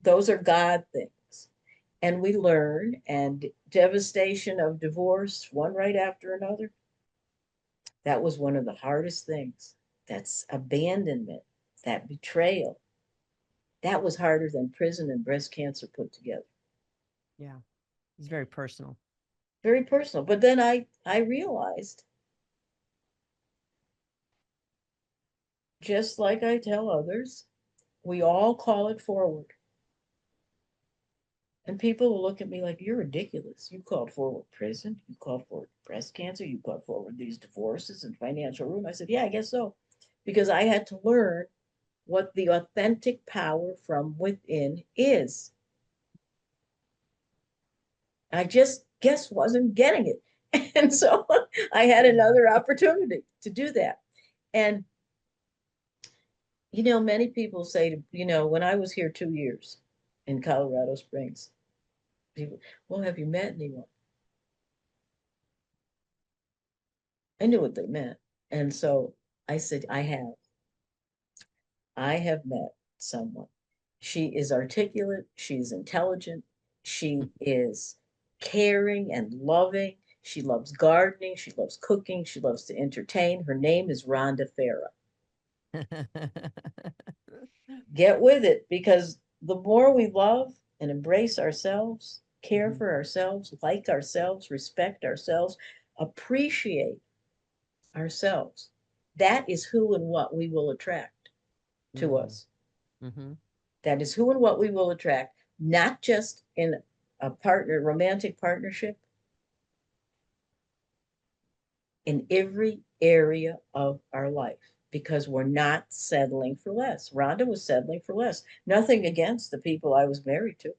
Those are God things. And we learn, and devastation of divorce, one right after another, that was one of the hardest things. That's abandonment, that betrayal. That was harder than prison and breast cancer put together. Yeah. It's very personal. Very personal. But then I realized, just like I tell others, we all call it forward. And people will look at me like, you're ridiculous. You called forward prison. You called forward breast cancer. You called forward these divorces and financial ruin. I said, yeah, I guess so. Because I had to learn what the authentic power from within is. I just guess wasn't getting it. And so I had Mm. another opportunity to do that. And, many people say, when I was here 2 years in Colorado Springs, people, well, have you met anyone? I knew what they meant. And so I said, I have. I have met someone. She is articulate, she's intelligent, she is caring and loving. She loves gardening, she loves cooking, she loves to entertain. Her name is Rhonda Farrah. Get with it, because the more we love and embrace ourselves, care Mhm. for ourselves, like ourselves, respect ourselves, appreciate ourselves, that is who and what we will attract to Mm. us. Mhm. That is who and what we will attract, not just in a romantic partnership, in every area of our life, because we're not settling for less. Rhonda was settling for less. Nothing against the people I was married to,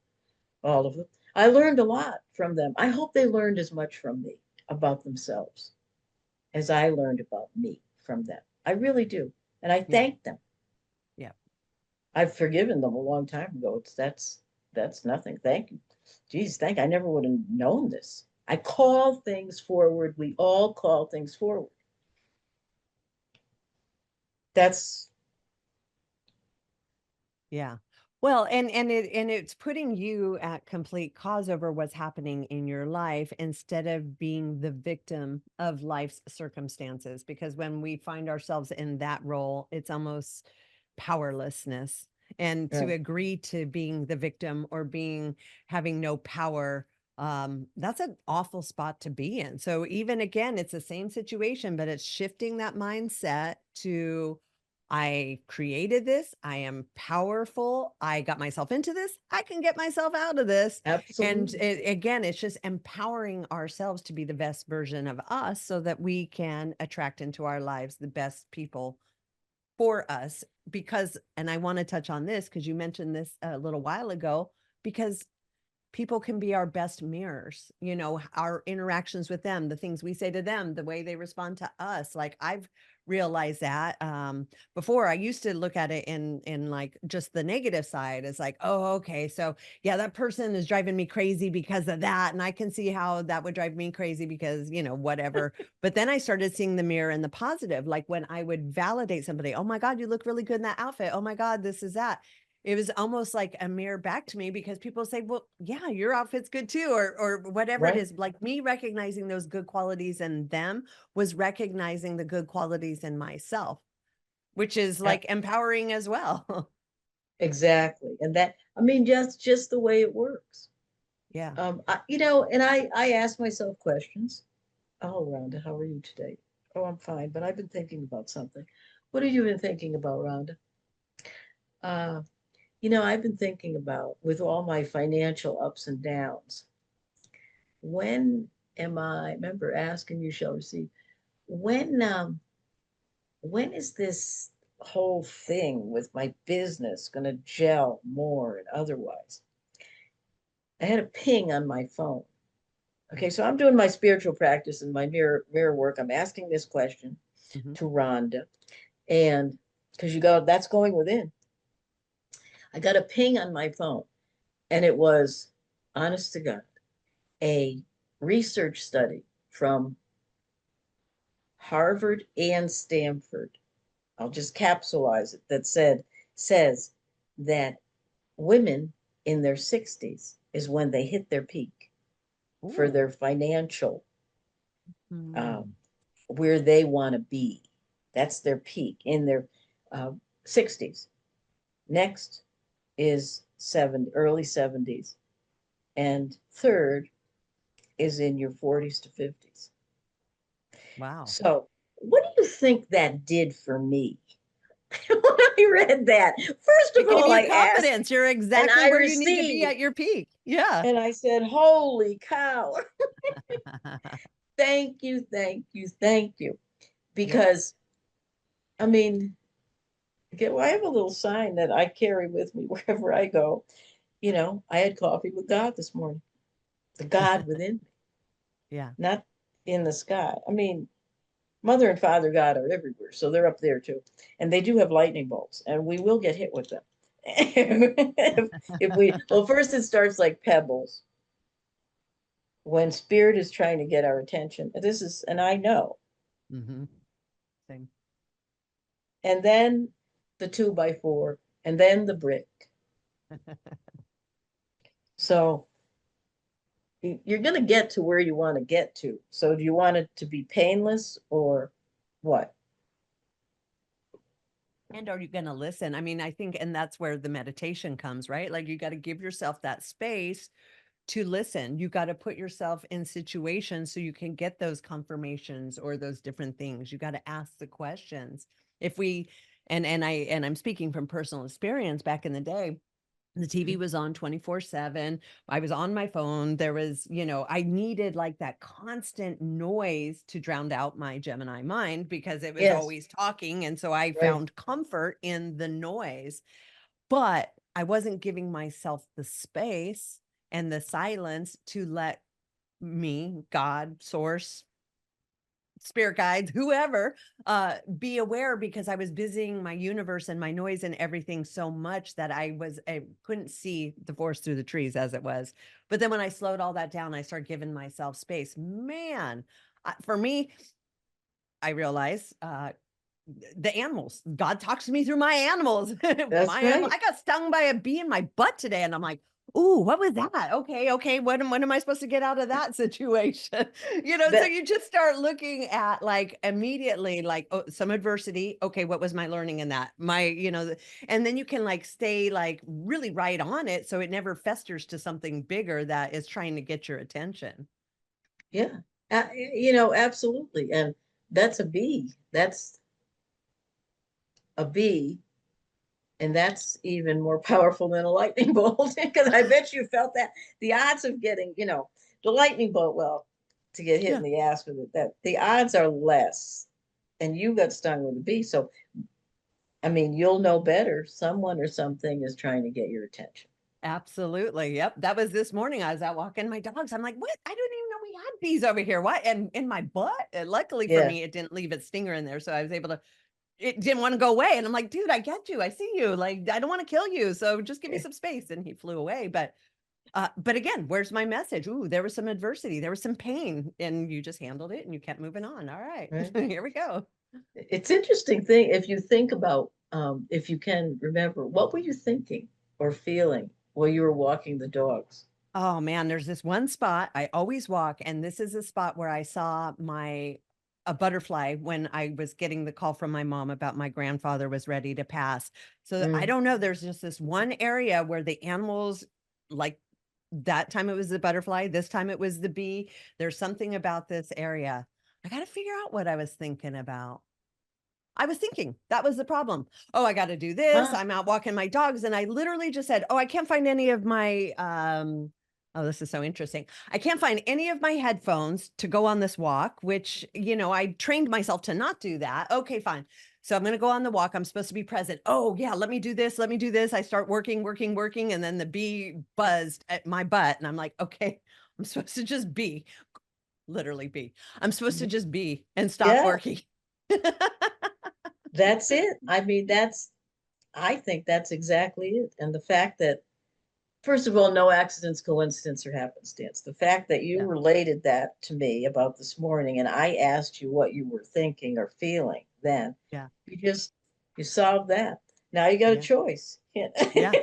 all of them. I learned a lot from them. I hope they learned as much from me about themselves as I learned about me from them. I really do. And I Yeah. thank them. Yeah. I've forgiven them a long time ago. That's that's nothing. Thank you. Geez, I never would have known this. I call things forward. We all call things forward. That's Yeah. Well, and it's putting you at complete cause over what's happening in your life instead of being the victim of life's circumstances. Because when we find ourselves in that role, it's almost powerlessness. And to right. agree to being the victim or being having no power, that's an awful spot to be in. So even again, it's the same situation, but it's shifting that mindset to I created this. I am powerful. I got myself into this. I can get myself out of this. And Absolutely. again, it's just empowering ourselves to be the best version of us so that we can attract into our lives the best people for us. Because, and I want to touch on this because you mentioned this a little while ago, because people can be our best mirrors, you know, our interactions with them, the things we say to them, the way they respond to us. Like I've realized that before I used to look at it in like just the negative side. It's like, oh, okay, so yeah, that person is driving me crazy because of that, and I can see how that would drive me crazy because, you know, whatever. But then I started seeing the mirror in the positive, like when I would validate somebody, oh my god, you look really good in that outfit, oh my god, this is that. It was almost like a mirror back to me because people say, "Well, yeah, your outfit's good too," or whatever it Right. is. Like me recognizing those good qualities in them was recognizing the good qualities in myself, which is A- like empowering as well. Exactly. And that, I mean, just the way it works. Yeah. And I ask myself questions. Oh, Rhonda, how are you today? Oh, I'm fine, but I've been thinking about something. What have you been thinking about, Rhonda? Uh, I've been thinking about with all my financial ups and downs, when remember, ask and you shall receive. When when is this whole thing with my business going to gel more and otherwise? I had a ping on my phone. Okay, so I'm doing my spiritual practice and my mirror work. I'm asking this question Mhm. to Rhonda, and because that's going within. I got a ping on my phone, and it was, honest to God, a research study from Harvard and Stanford. I'll just capsulize it. Says that women in their 60s is when they hit their peak for Ooh. their financial, Mm. um, where they want to be. That's their peak in their uh, 60s. Next is early 70s, and third is in your 40s to 50s. Wow. So, what do you think that did for me when I read that? First of It gave all, you I asked confidence. You're and exactly I where you need to be received, at your peak. Yeah. and I said, "Holy cow! Thank you, thank you, thank you." Yeah. Because I mean, okay, well, I have a little sign that I carry with me wherever I go. I had coffee with God this morning. The God within me, Yeah. not in the sky. I mean, Mother and Father God are everywhere, so they're up there too. And they do have lightning bolts, and we will get hit with them. Well, first it starts like pebbles when spirit is trying to get our attention. And I know. Mhm. Same. And then the 2x4, and then the brick. So you're going to get to where you want to get to. So do you want it to be painless or what? And are you going to listen? I mean, I think, and that's where the meditation comes, right? Like you got to give yourself that space to listen. You got to put yourself in situations so you can get those confirmations or those different things. You got to ask the questions. If we, and I'm speaking from personal experience back in the day, the TV was on 24/7. I was on my phone. There was, you know, I needed like that constant noise to drown out my Gemini mind because it was Yes, always talking. And so I right. found comfort in the noise, but I wasn't giving myself the space and the silence to let me, God, source, spirit guides, whoever, be aware, because I was busying my universe and my noise and everything so much that I couldn't see the forest through the trees as it was. But then when I slowed all that down, I started giving myself space. Man, for me, I realize the animals. God talks to me through my animals. That's right. I got stung by a bee in my butt today, and I'm like, "Ooh, what was that? Okay, okay. When am I supposed to get out of that situation?" So That you just start looking at like immediately, like, oh, some adversity. Okay, what was my learning in that? And then you can like stay like really right on it, so it never festers to something bigger that is trying to get your attention. yeah. Absolutely. And that's a bee. That's a bee. And that's even more powerful than a lightning bolt because I bet you felt that the odds of getting, the lightning bolt, well, to get hit in Yeah. the ass with it, that the odds are less. And you got stung with a bee. So, I mean, you'll know better. Someone or something is trying to get your attention. Absolutely. Yep. That was this morning. I was out walking my dogs. I'm like, what? I didn't even know we had bees over here. What? And in my butt. And luckily for Yeah. me, it didn't leave its stinger in there. So I was able to, it didn't want to go away. And I'm like, dude, I get you. I see you. Like, I don't want to kill you. So just give me some space. And he flew away. But again, where's my message? Ooh, there was some adversity. There was some pain. And you just handled it and you kept moving on. All right. Right. Here we go. It's interesting thing if you think about, if you can remember, what were you thinking or feeling while you were walking the dogs? Oh man, there's this one spot I always walk, and this is a spot where I saw a butterfly when I was getting the call from my mom about my grandfather was ready to pass. So I Mm. don't know, there's just this one area where the animals, like, that time it was the butterfly, this time it was the bee. There's something about this area. I got to figure out what I was thinking about. I was thinking that was the problem. Oh, I got to do this. Ah, I'm out walking my dogs. And I literally just said, oh, I can't find any of my, oh, this is so interesting. I can't find any of my headphones to go on this walk, which, I trained myself to not do that. Okay, fine. So I'm going to go on the walk. I'm supposed to be present. Oh, yeah, let me do this. Let me do this. I start working, working, working. And then the bee buzzed at my butt. And I'm like, okay, I'm supposed to just be, literally be. I'm supposed to just be and stop yeah, working. that's it. I mean, I think that's exactly it. And the fact that, first of all, no accidents, coincidence, or happenstance. The fact that you Yeah. related that to me about this morning and I asked you what you were thinking or feeling then, Yeah. you just, you solved that. Now you got a Yeah. choice. Yeah.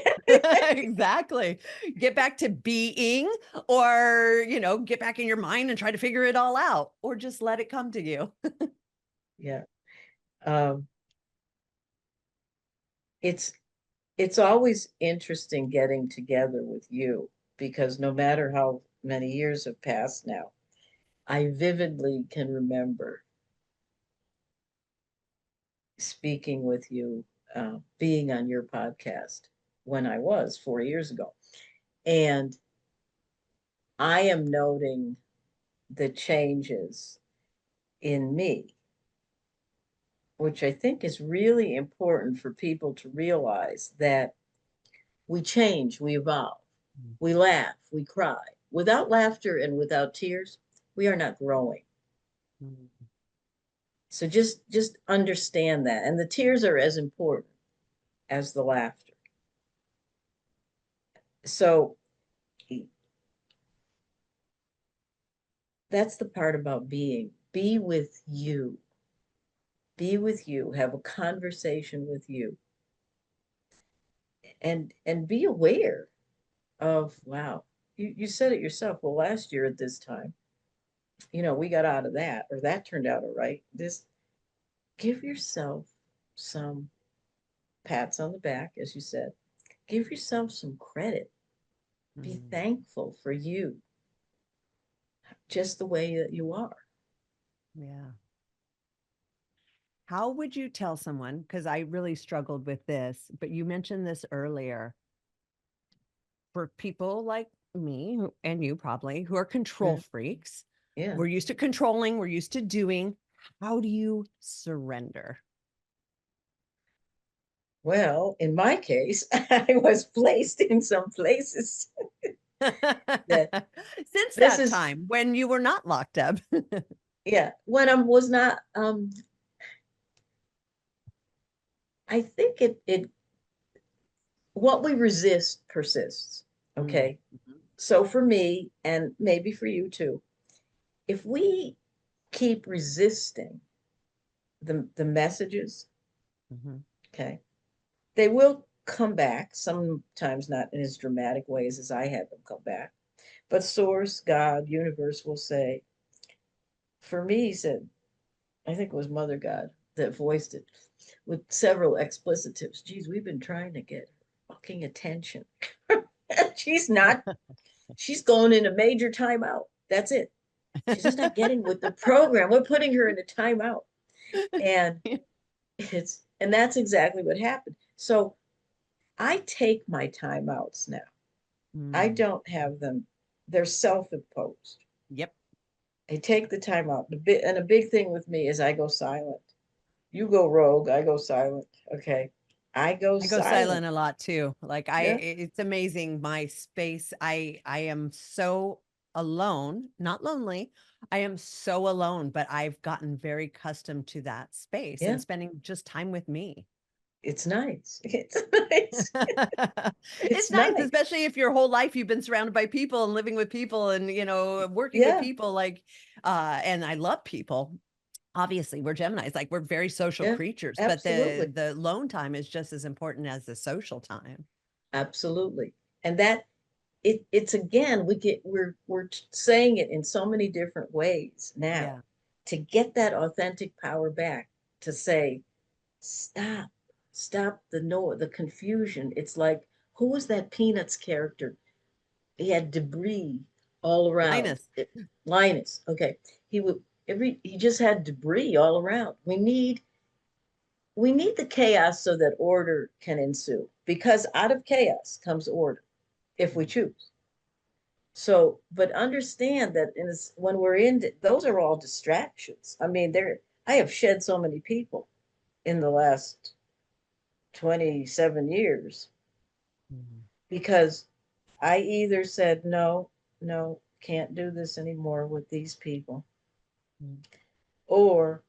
Exactly. Get back to being, or, get back in your mind and try to figure it all out, or just let it come to you. Yeah. Um, it's it's always interesting getting together with you because no matter how many years have passed now, I vividly can remember speaking with you, being on your podcast when I was 4 years ago. And I am noting the changes in me, which I think is really important for people to realize that we change, we evolve, we laugh, we cry. Without laughter and without tears, we are not growing. Mhm. So just understand that. And the tears are as important as the laughter. So that's the part about being. Be with you. Be with you. Have a conversation with you. And be aware of, wow, you said it yourself. Well, last year at this time, we got out of that, or that turned out all right. This, give yourself some pats on the back, as you said. Give yourself some credit. Be Mm. thankful for you, just the way that you are. Yeah. How would you tell someone? Because I really struggled with this, but you mentioned this earlier, for people like me and you probably, who are control Mm, freaks. yeah. We're used to controlling, we're used to doing. How do you surrender? Well, in my case, I was placed in some places that Since this that is, time when you were not locked up. Yeah, when I was not, I think it what we resist persists. Mm, Okay. mhm, So for me, and maybe for you too, if we keep resisting the messages, mhm. okay, they will come back, sometimes not in as dramatic ways as I had them come back. But source, God, universe will say, for me, he said, I think it was Mother God that voiced it with several explicitives. Geez, we've been trying to get fucking attention. She's not, she's going in a major timeout. That's it. She's just not getting with the program. We're putting her in a timeout. And and that's exactly what happened. So I take my timeouts now. I Mm, don't have them, they're self-imposed. yep. I take the time out. And a big thing with me is I go silent. You go rogue, I go silent. Okay. I go I go silent. silent a lot too. Like Yeah. it's amazing my space. I am so alone, not lonely. I am so alone, but I've gotten very accustomed to that space and Yeah. spending just time with me. It's nice. It's nice. It's It's nice, nice. especially if your whole life you've been surrounded by people and living with people and working with Yeah. people like and I love people. Obviously, we're Geminis, like we're very social Yeah. creatures, but the Absolutely. the lone time is just as important as the social time. Absolutely. And that it's again, we're saying it in so many different ways now Yeah. to get that authentic power back to say, stop, stop the confusion. It's like, who was that Peanuts character? He had debris all around. Linus. Linus, okay. He just had debris all around. We need the chaos so that order can ensue. Because out of chaos comes order, if we Mm, choose. So, but understand that when we're in, those are all distractions. I mean, I have shed so many people in the last 27 years mm, because I either said, no, no, can't do this anymore with these people, mm, or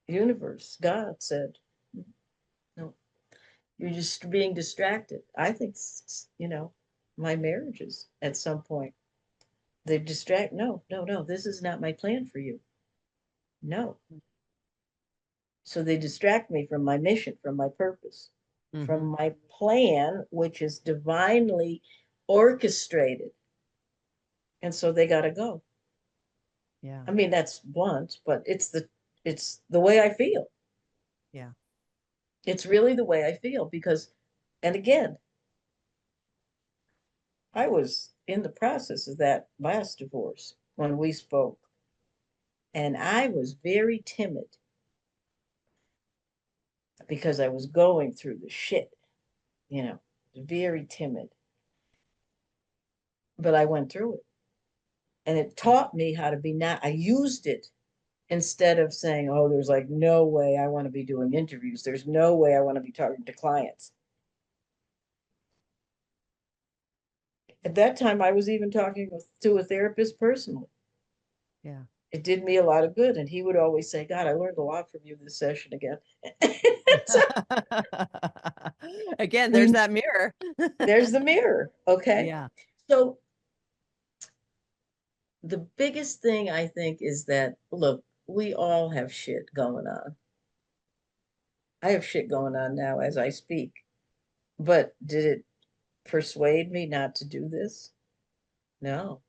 universe, God said, no, you're just being distracted. I think, my marriages at some point, they distract, no, no, no, this is not my plan for you. No. So they distract me from my mission, from my purpose, from mhm. my plan, which is divinely orchestrated. And so they got to go. Yeah. I mean, that's blunt, but it's the way I feel. Yeah. It's really the way I feel because, and again, I was in the process of that last divorce when we spoke, and I was very timid because I was going through the shit, you know, very timid, but I went through it, and it Mm, taught me how to be not. I used it instead of saying, "Oh, there's like no way I want to be doing interviews. There's no way I want to be talking to clients." At that time, I was even talking to a therapist personally. yeah. It did me a lot of good. And he would always say, God, I learned a lot from you this session again. So Again, there's we that mirror. there's the mirror. Okay. Yeah. So the biggest thing I think is that, look, we all have shit going on. I have shit going on now as I speak. But did it persuade me not to do this? No.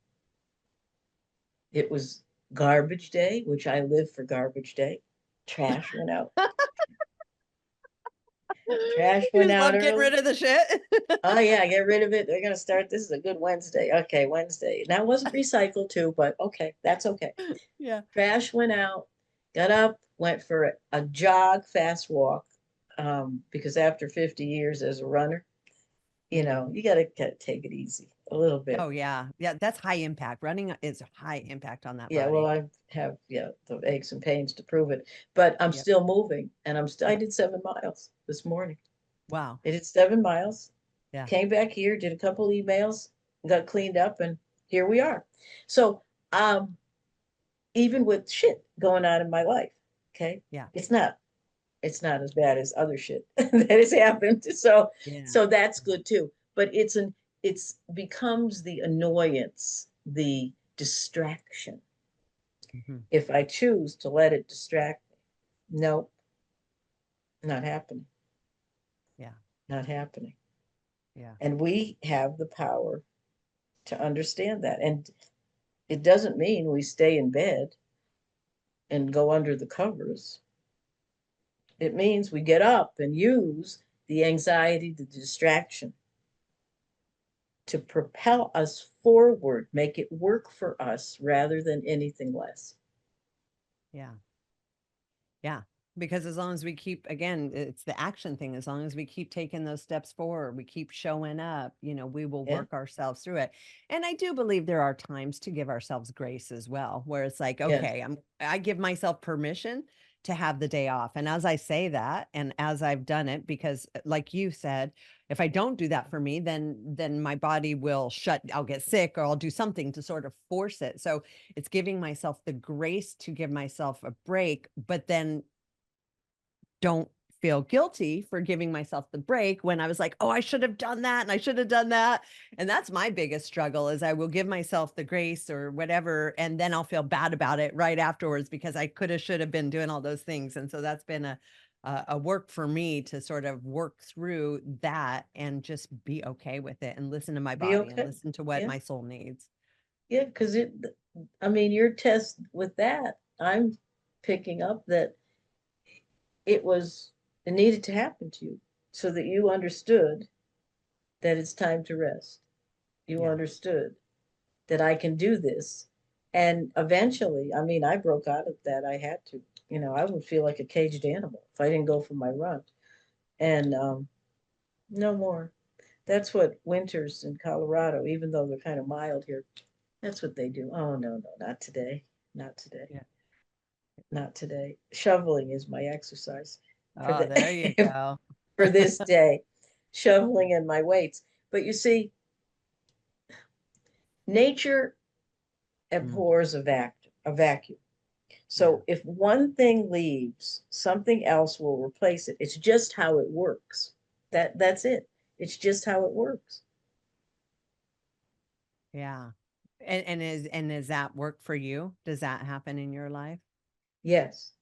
It was garbage day, which I live for garbage day. Trash went out. Trash You went just out love getting early. rid of the shit. Oh yeah, get rid of it. They're gonna start. This is a good Wednesday. Okay, Wednesday. Now it wasn't recycled too, but okay, that's okay. Yeah. Trash went out. Got up, went for a jog, fast walk. Because after 50 years as a runner, Mm. you gotta take it easy a little bit. Oh yeah. Yeah, that's high impact. Running is high impact on that Yeah, well, body. I have the aches and pains to prove it, but I'm Yep. still moving, and I Yep. did 7 miles this morning. Wow. I did 7 miles, Yeah. came back here, did a couple emails, got cleaned up, and here we are. So, um, even with shit going on in my life. Okay. Yeah. It's not, it's not as bad as other shit that has happened. So, Yeah. so that's good too. But it's becomes the annoyance, the distraction. Mhm. If I choose to let it distract me, nope, not happening, Yeah. not happening. Yeah. And we have the power to understand that. And it doesn't mean we stay in bed and go under the covers. It means we get up and use the anxiety, the distraction to propel us forward, make it work for us rather than anything less. Yeah. Yeah. Because as long as we keep, again, it's the action thing. As long as we keep taking those steps forward, we keep showing up, we will Yeah, work ourselves through it. And I do believe there are times to give ourselves grace as well, where it's like, yeah, okay, I give myself permission to have the day off. And as I say that, and as I've done it, because like you said, if I don't do that for me, then my body will shut, I'll get sick or I'll do something to sort of force it. So it's giving myself the grace to give myself a break, but then don't feel guilty for giving myself the break when I was like, "Oh, I should have done that and I should have done that." And that's my biggest struggle is I will give myself the grace or whatever, and then I'll feel bad about it right afterwards because I coulda, shoulda been doing all those things. And so that's been a work for me to sort of work through that and just be okay with it and listen to my be body and okay. listen to what Yeah, my soul needs. yeah, because I mean, your test with that, I'm picking up that it was, it needed to happen to you so that you understood that it's time to rest. You Yeah. understood that I can do this. And eventually, I mean, I broke out of that. I had to, I would feel like a caged animal if I didn't go for my run. And no more. That's what winters in Colorado, even though they're kind of mild here, that's what they do. Oh, no, no, not today. Not today. Yeah. Not today. Shoveling is my exercise for Oh, the there you go. for this day. Shoveling in my weights. But you see, nature Mm, abhors a vacuum. yeah. So if one thing leaves, something else will replace it. It's just how it works. That's it. It's just how it works. Yeah. And is that work for you? Does that happen in your life? Yes.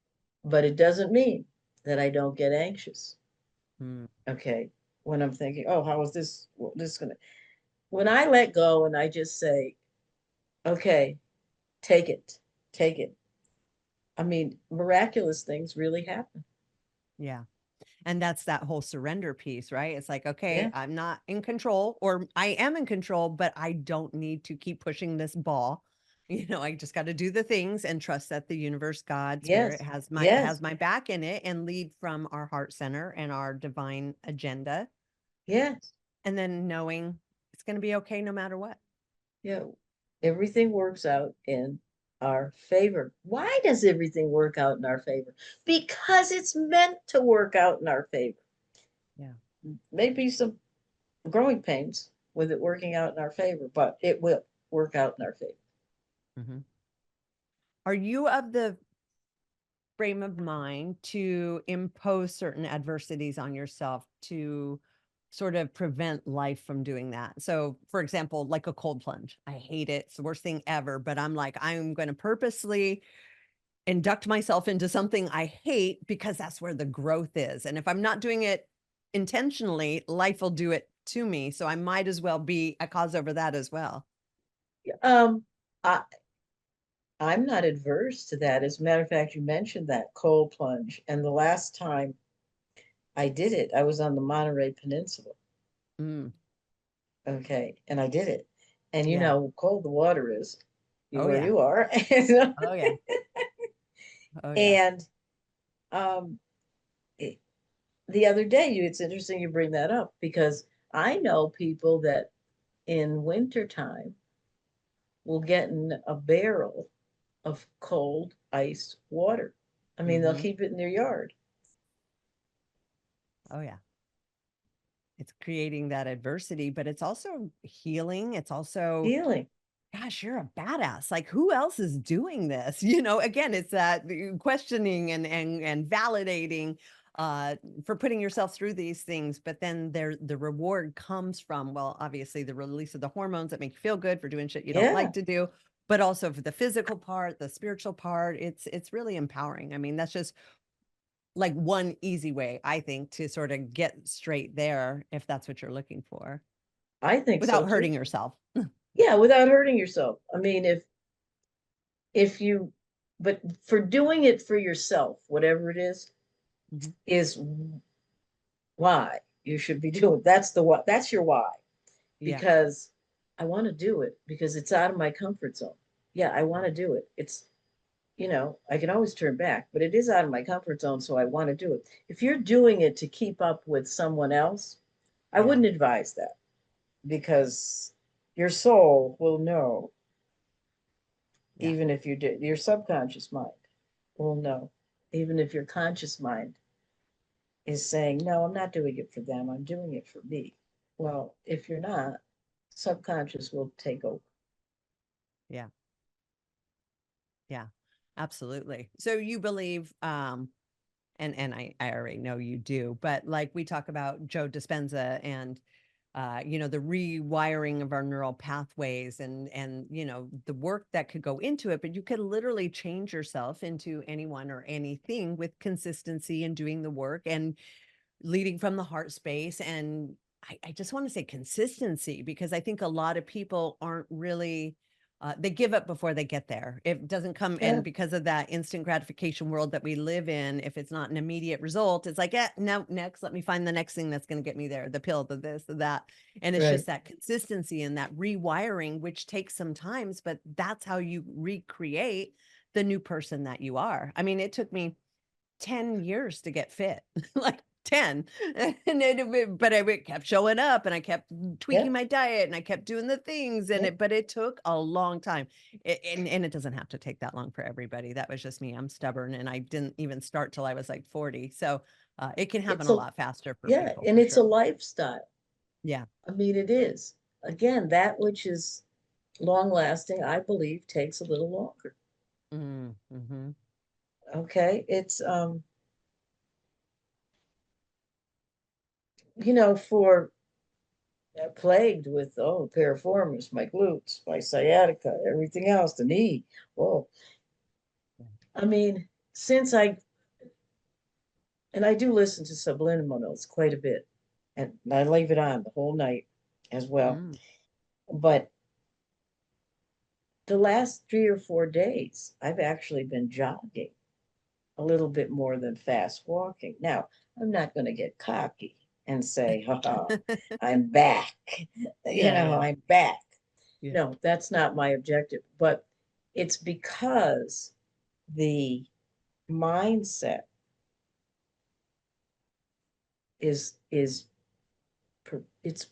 But it doesn't mean that I don't get anxious. Mm, Okay. When I'm thinking, oh, how is this gonna, when I let go and I just say, okay, take it, take it. I mean, miraculous things really happen. yeah. And that's that whole surrender piece, right? It's like, okay, Yeah. I'm not in control, or I am in control, but I don't need to keep pushing this ball. I just got to do the things and trust that the universe, God, spirit Yes. has my Yes. has my back in it and lead from our heart center and our divine agenda. Yes. And then knowing it's going to be okay no matter what. Yeah, everything works out in our favor. Why does everything work out in our favor? Because it's meant to work out in our favor. Yeah. Maybe some growing pains with it working out in our favor, but it will work out in our favor. Mhm. Are you of the frame of mind to impose certain adversities on yourself to sort of prevent life from doing that? So, for example, like a cold plunge. I hate it. It's the worst thing ever, but I'm like, I'm going to purposely induct myself into something I hate because that's where the growth is. And if I'm not doing it intentionally, life will do it to me. So I might as well be a cause over that as well. Um, I, I'm not adverse to that. As a matter of fact, you mentioned that cold plunge, and the last time I did it, I was on the Monterey Peninsula. Mm, Okay, and I did it, and you yeah. know, cold the water is, you Oh, where yeah. you are, Oh, yeah. Oh, yeah. and um, it, the other day, it's interesting you bring that up because I know people that in wintertime will get in a barrel of cold ice water. I mean, they'll Hmm. keep it in their yard. Oh, yeah. It's creating that adversity, but it's also healing. It's also Healing. gosh, you're a badass. Like, who else is doing this? Again, it's that questioning and validating uh for putting yourself through these things, but then the reward comes from, well, obviously the release of the hormones that make you feel good for doing shit you don't Yeah, like to do, but also for the physical part, the spiritual part. It's really empowering. I mean, that's just like one easy way, I think, to sort of get straight there if that's what you're looking for, I think so without too. hurting yourself. Yeah, without hurting yourself. I mean, if you, but for doing it for yourself, whatever it Mhm. is why you should be doing. That's the what. That's your why. Yeah, Because I want to do it because it's out of my comfort zone. Yeah, I want to do it. I can always turn back, but it is out of my comfort zone, so I want to do it. If you're doing it to keep up with someone else, I yeah, wouldn't advise that because your soul will know, yeah. even if you did, your subconscious mind will know, even if your conscious mind is saying, no, I'm not doing it for them, I'm doing it for me. Well, if you're not, subconscious will take over. Yeah, yeah, absolutely. So you believe, and I already know you do, but like we talk about Joe Dispenza and the rewiring of our neural pathways and the work that could go into it, but you could literally change yourself into anyone or anything with consistency and doing the work and leading from the heart space. And I just want to say consistency, because I think a lot of people aren't really, they give up before they get there. It doesn't come Yeah, in because of that instant gratification world that we live in. If it's not an immediate result, it's like, yeah, no, next, let me find the next thing that's going to get me there, the pill, the this, the that. And it's right. just that consistency and that rewiring, which takes some times, but that's how you recreate the new person that you are. I mean, it took me 10 years to get fit, like 10. But I kept showing up and I kept Yeah, tweaking my diet and I kept doing the things, yeah. but it took a long time. And it doesn't have to take that long for everybody. That was just me. I'm stubborn and I didn't even start till I was like 40. So it can happen It's a a lot faster for yeah, people and for it's a sure. lifestyle. Yeah. I mean, it is. Again, that which is long lasting, I believe, takes a little longer. Mm-hmm. Okay. For plagued with piriformis, my glutes, my sciatica, everything else, the knee. Oh, I mean, since I do listen to subliminals quite a bit, and I leave it on the whole night as well. Mm. But the last 3 or 4 days, I've actually been jogging a little bit more than fast walking. Now, I'm not going to get cocky and say, ha, I'm back. Yeah, yeah, I'm back. yeah. No, that's not my objective. But it's because the mindset is it's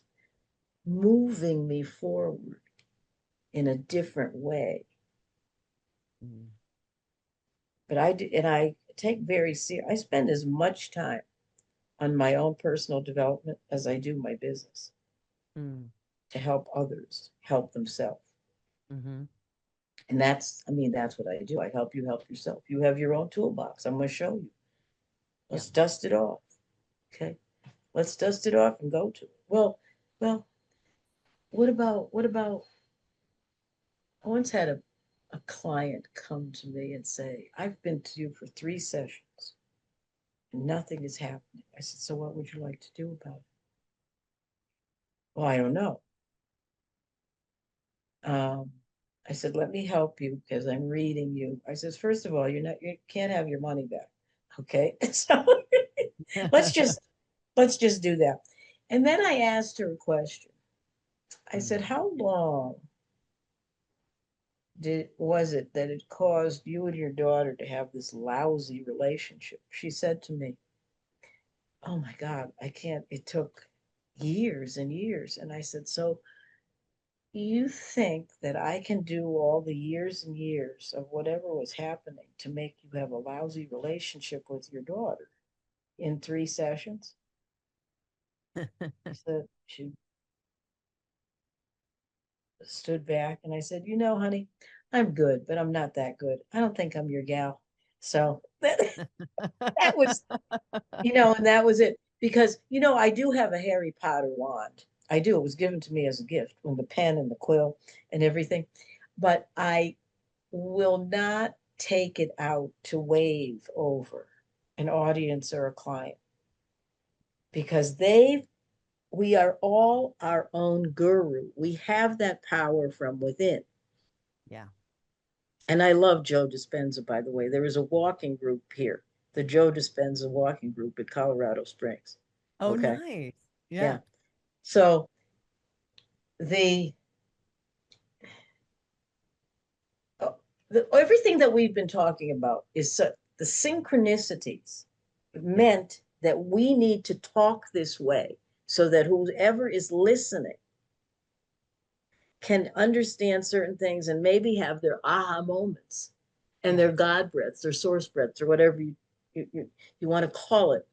moving me forward in a different way. Mm. But I take very serious. I spend as much time on my own personal development as I do my business Mm. to help others help themselves. Mm-hmm. And that's what I do. I help you help yourself. You have your own toolbox. I'm going to show you. Yeah. Let's dust it off. Okay. Let's dust it off and go to it. Well, what about I once had a client come to me and say, I've been to you for 3 sessions and nothing is happening. I said, so what would you like to do about it? Well, I don't know. Um, I said, let me help you because I'm reading you. I says, first of all, you can't have your money back. Okay. So let's just let's just do that. And then I asked her a question. I said, Mm. how long did was it that it caused you and your daughter to have this lousy relationship? She said to me, oh my God, I can't. It took years and years. And I said, so you think that I can do all the years and years of whatever was happening to make you have a lousy relationship with your daughter in 3 sessions? She said, stood back and I said, you know, honey, I'm good, but I'm not that good. I don't think I'm your gal. So that was, and that was it. Because, I do have a Harry Potter wand. I do. It was given to me as a gift with the pen and the quill and everything. But I will not take it out to wave over an audience or a client because we are all our own guru. We have that power from within. Yeah. And I love Joe Dispenza, by the way. There is a walking group here, the Joe Dispenza walking group at Colorado Springs. Oh, Okay. nice. Yeah. Yeah. So the, uh, everything that we've been talking about is the synchronicities Yeah. meant that we need to talk this way so that whoever is listening can understand certain things and maybe have their aha moments and Yeah. their God breaths, their source breaths, or whatever you want to call it,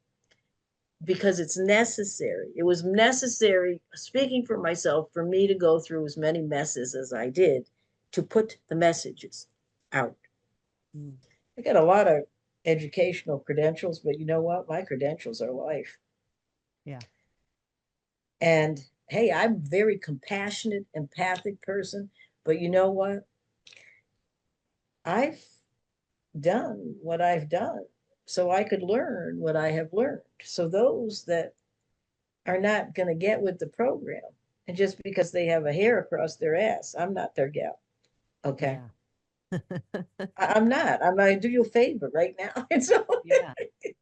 because it's necessary. It was necessary, speaking for myself, for me to go through as many messes as I did to put the messages out. Mm. I got a lot of educational credentials, but you know what? My credentials are life. Yeah. And hey, I'm a very compassionate, empathic person, but you know what? I've done what I've done so I could learn what I have learned. So those that are not going to get with the program, and just because they have a hair across their ass, I'm not their gal. Okay. Yeah. I'm not. I'm going to do you a favor right now. And so, Yeah.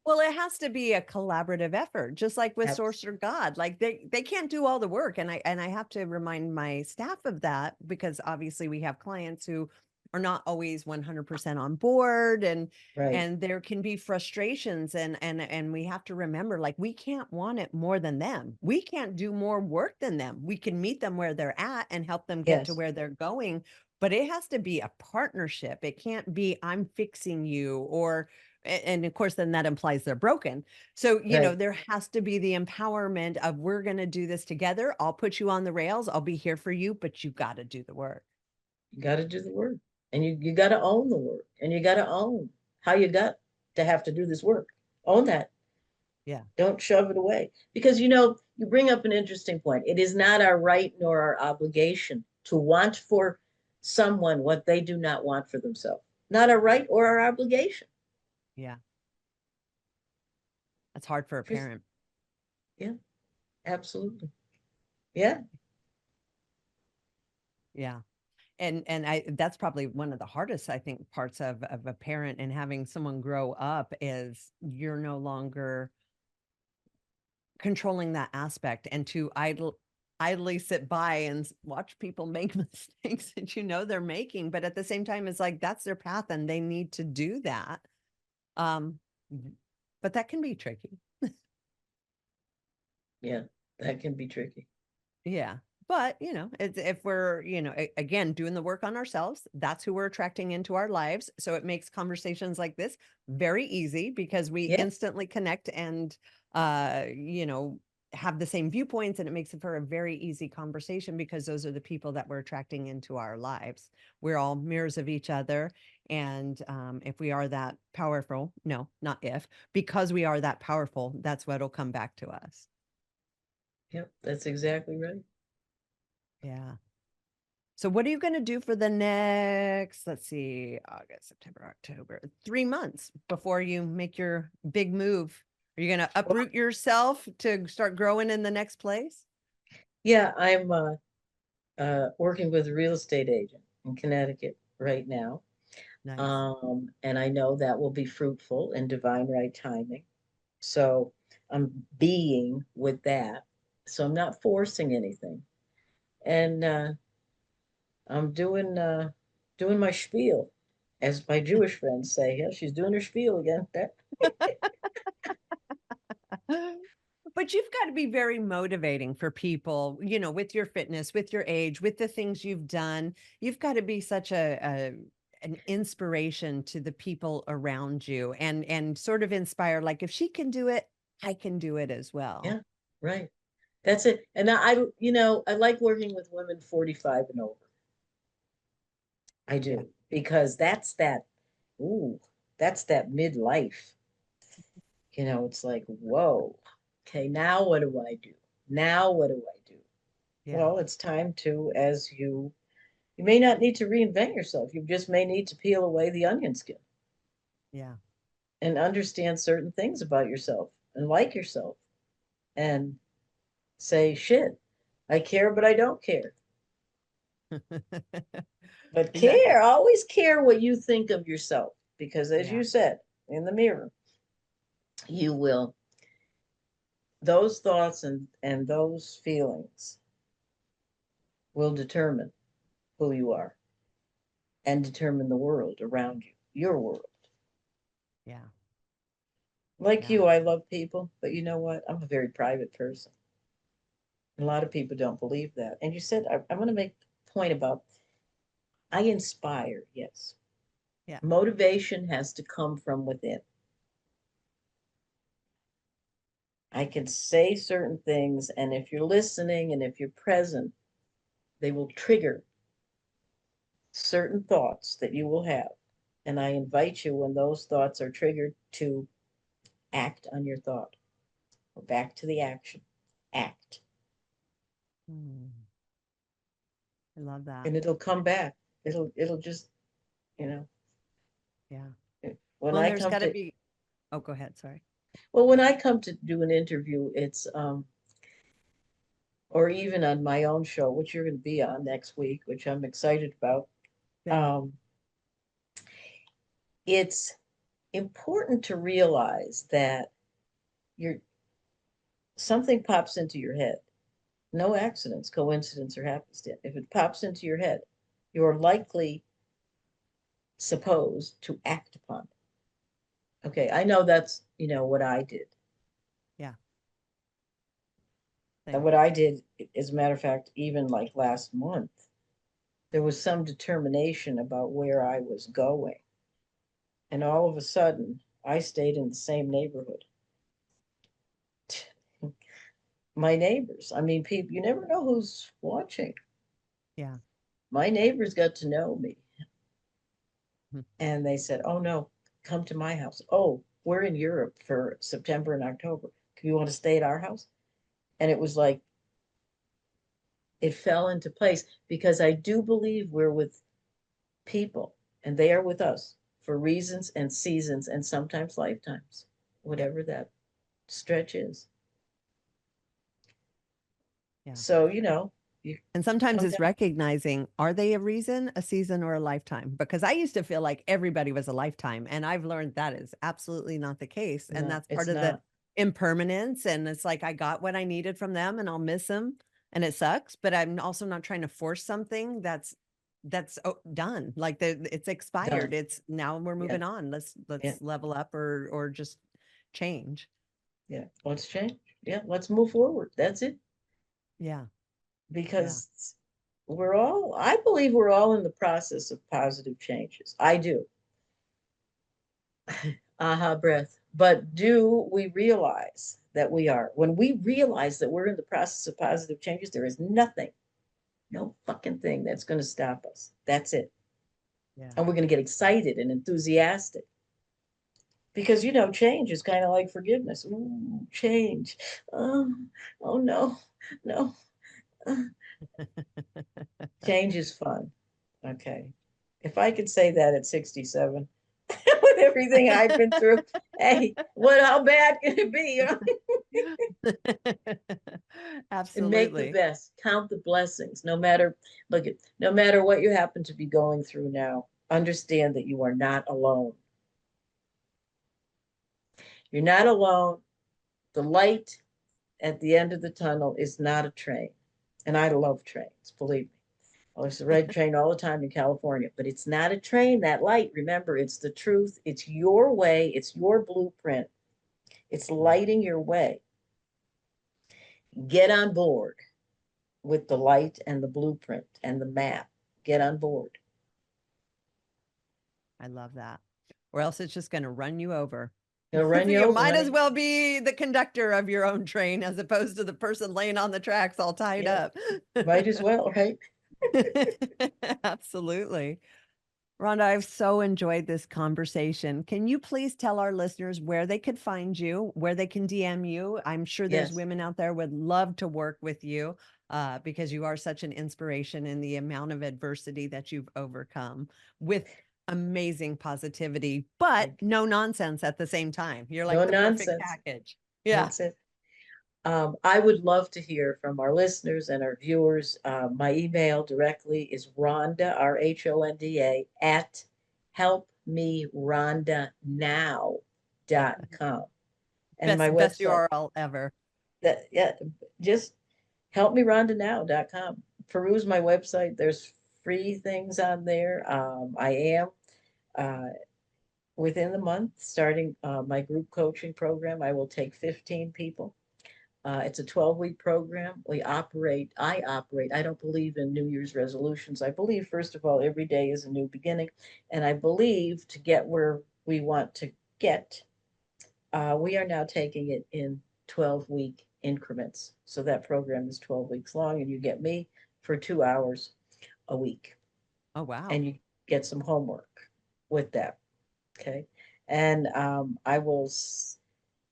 Well, it has to be a collaborative effort, just like with Source or absolutely. God. Like they can't do all the work. And I have to remind my staff of that because obviously we have clients who are not always 100% on board Right. and there can be frustrations and we have to remember like we can't want it more than them. We can't do more work than them. We can meet them where they're at and help them get to Yes. where they're going, but it has to be a partnership. It can't be I'm fixing you or and of course then that implies they're broken. So Right. there has to be the empowerment of we're going to do this together. I'll put you on the rails, I'll be here for you, but you got to do the work. You got to do the work, and you got to own the work, and you got to own how you got to have to do this work. Own that. Yeah. Don't shove it away. Because, you bring up an interesting point. It is not our right nor our obligation to want for someone what they do not want for themselves. Not our right or our obligation. Yeah, that's hard for a Just, parent. yeah, absolutely. Yeah, Yeah. And I that's probably one of the hardest I think parts of a parent and having someone grow up is you're no longer controlling that aspect and to idly sit by and watch people make mistakes that they're making, but at the same time it's like that's their path and they need to do that. Um, but that can be tricky. yeah, that can be tricky. Yeah. But, it's, if we're, again, doing the work on ourselves, that's who we're attracting into our lives. So it makes conversations like this very easy because we Yeah, instantly connect and, uh, you know, have the same viewpoints and it makes it for a very easy conversation because those are the people that we're attracting into our lives. We're all mirrors of each other. And if we are that powerful, no, not if, because we are that powerful, that's what'll come back to us. yeah, that's exactly right. Yeah. So what are you going to do for the next, let's see, August, September, October, 3 months before you make your big move? Are you going to Well, uproot yourself to start growing in the next place? yeah, I'm working with a real estate agent in Connecticut right now. Nice. And I know that will be fruitful in divine right timing. So I'm being with that. So I'm not forcing anything. And I'm doing my spiel, as my Jewish friends say. Yeah, she's doing her spiel again. But you've got to be very motivating for people, with your fitness, with your age, with the things you've done. You've got to be such an inspiration to the people around you and sort of inspire like if she can do it, I can do it as well. Yeah, right. That's it. And I like working with women 45 and over. I Yeah. do, because ooh, that's that midlife. It's like, whoa, okay, now what do I do? Now what do I do? Yeah. Well, it's time to, you may not need to reinvent yourself. You just may need to peel away the onion skin Yeah. and understand certain things about yourself and like yourself and say, shit, I care, but I don't care. But Exactly. always care what you think of yourself. Because as Yeah. you said, in the mirror, you will, those thoughts and those feelings will determine who you are and determine the world around you, your world. Yeah. Like Yeah. you, I love people, but you know what? I'm a very private person. A lot of people don't believe that. And you said, I'm going to make a point about I inspire, yes. Yeah. Motivation has to come from within. I can say certain things, and if you're listening and if you're present, they will trigger certain thoughts that you will have. And I invite you, when those thoughts are triggered, to act on your thought. Or back to the action. Act. Mm, I love that. And it'll come back. It'll just, you know, Yeah. when Well, and I there's come got to to be, oh, go ahead. Sorry. when I come to do an interview, it's or even on my own show, which you're going to be on next week, which I'm excited about. Good. Um, it's important to realize that you're something pops into your head. No accidents, coincidence, or happenstance. If it pops into your head, you're likely supposed to act upon it. Okay, I know that's what I did. Yeah. And Same. what I did, as a matter of fact, even like last month, there was some determination about where I was going. And all of a sudden, I stayed in the same neighborhood. My neighbors, I mean, people, you never know who's watching. Yeah. My neighbors got to know me, Mhm. and they said, "Oh no, come to my house. Oh, we're in Europe for September and October. Do you want to stay at our house?" And it was like it fell into place, because I do believe we're with people and they are with us for reasons and seasons and sometimes lifetimes, Yep. whatever that stretch is. Yeah. So, you And sometimes come it's down. recognizing, are they a reason, a season, or a lifetime? Because I used to feel like everybody was a lifetime. And I've learned that is absolutely not the case. And No, that's part it's of the not impermanence. And it's like I got what I needed from them and I'll miss them. And it sucks. But I'm also not trying to force something done. Like it's expired. done. It's now we're Yeah, moving on. yeah, Let's level up or just change. yeah. Let's change. Yeah, let's move forward. That's it. Yeah. Yeah. Because I believe we're all in the process of positive changes. I do. Aha, breath. But do we realize that we are? When we realize that we're in the process of positive changes, there is nothing, no fucking thing that's going to stop us. That's it. Yeah. And we're going to get excited and enthusiastic, because change is kind of like forgiveness. Ooh, change. Oh, oh no, no. Change is fun. Okay. If I could say that at 67, with everything I've been through, hey, how bad can it be? And make the Absolutely. best. Count the blessings. No matter what you happen to be going through now, understand that you are not alone. You're not alone. The light at the end of the tunnel is not a train. And I love trains, believe me. I used to ride train all the time in California, but it's not a train, that light. Remember, it's the truth. It's your way. It's your blueprint. It's Right. lighting your way. Get on board with the light and the blueprint and the map. Get on board. I love that. Or else it's just going to run you over. You'll run your You own might as money. well be the conductor of your own train as opposed to the person laying on the tracks all tied Yeah, up. might as well, right? Absolutely. Rhonda, I've so enjoyed this conversation. Can you please tell our listeners where they could find you, where they can DM you? I'm sure there's Yes. women out there would love to work with you because you are such an inspiration in the amount of adversity that you've overcome with amazing positivity, but Thank you. no nonsense at the same time. You're No like the perfect nonsense. package. Yeah. That's it. I would love to hear from our listeners and our viewers. My email directly is Rhonda, RHONDA, at helpmerhondanow.com. And my Best website, URL ever. that, yeah, just helpmerhondanow.com. Peruse my website. There's free things on there. I am uh, within the month starting my group coaching program. I will take 15 people. It's a 12-week program. I don't believe in New Year's resolutions. I believe, first of all, every day is a new beginning. And I believe to get where we want to get, we are now taking it in 12-week increments. So that program is 12 weeks long, and you get me for 2 hours a week. Oh, wow. And you get some homework with that. Okay. And I will,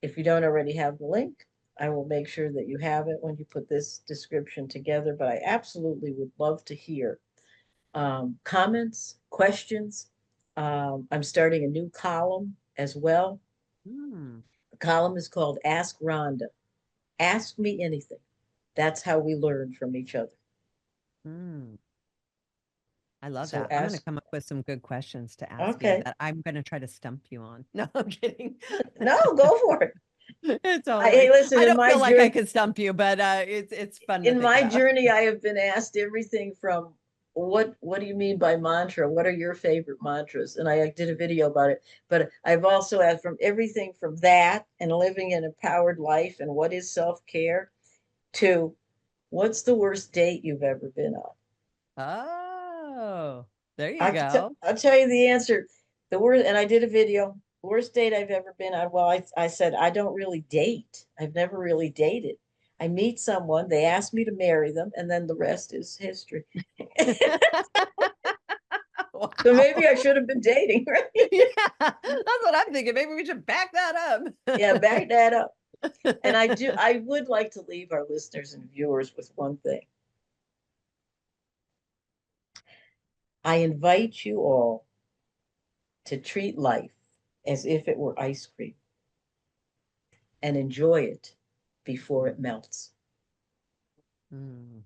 if you don't already have the link, I will make sure that you have it when you put this description together. But I absolutely would love to hear comments, questions. I'm starting a new column as well. Hmm. The column is called Ask Rhonda. Ask me anything. That's how we learn from each other. Hmm. I love So that. I'm going to ask, come up with some good questions to ask you okay. that I'm going to try to stump you on. No, I'm kidding. No, go for it. Hey, Totally. listen, I don't feel like I could stump you, but it's fun to in think my about. journey, I have been asked everything from what do you mean by mantra? What are your favorite mantras? And I did a video about it. But I've also had from everything from that and living an empowered life and what is self-care to what's the worst date you've ever been on? Oh, there you go. I'll tell you the answer. The worst, and I did a video. Worst date I've ever been on. Well, I said I don't really date. I've never really dated. I meet someone, they ask me to marry them, and then the rest is history. So Wow. maybe I should have been dating, right? Yeah, that's what I'm thinking. Maybe we should back that Yeah, back that up. And up. I would like to leave our listeners and viewers with one thing. I invite you all to treat life as if it were ice cream and enjoy it before it melts. Mm,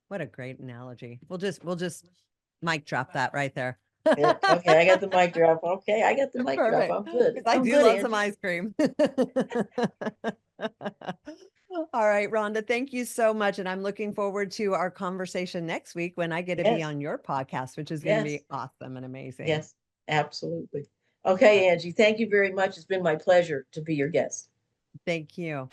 what a great analogy. We'll just mic drop that right there. Yeah, okay, I got the mic drop. Okay, I got the mic drop. Perfect. I'm good. Because I I'm do good, love some Angie. ice cream. All right, Rhonda, thank you so much. And I'm looking forward to our conversation next week when I get to be Yes, on your podcast, which is going to yes, be awesome and amazing. yes, absolutely. Uh, Okay, Angie, thank you very much. It's been my pleasure to be your guest. Thank you.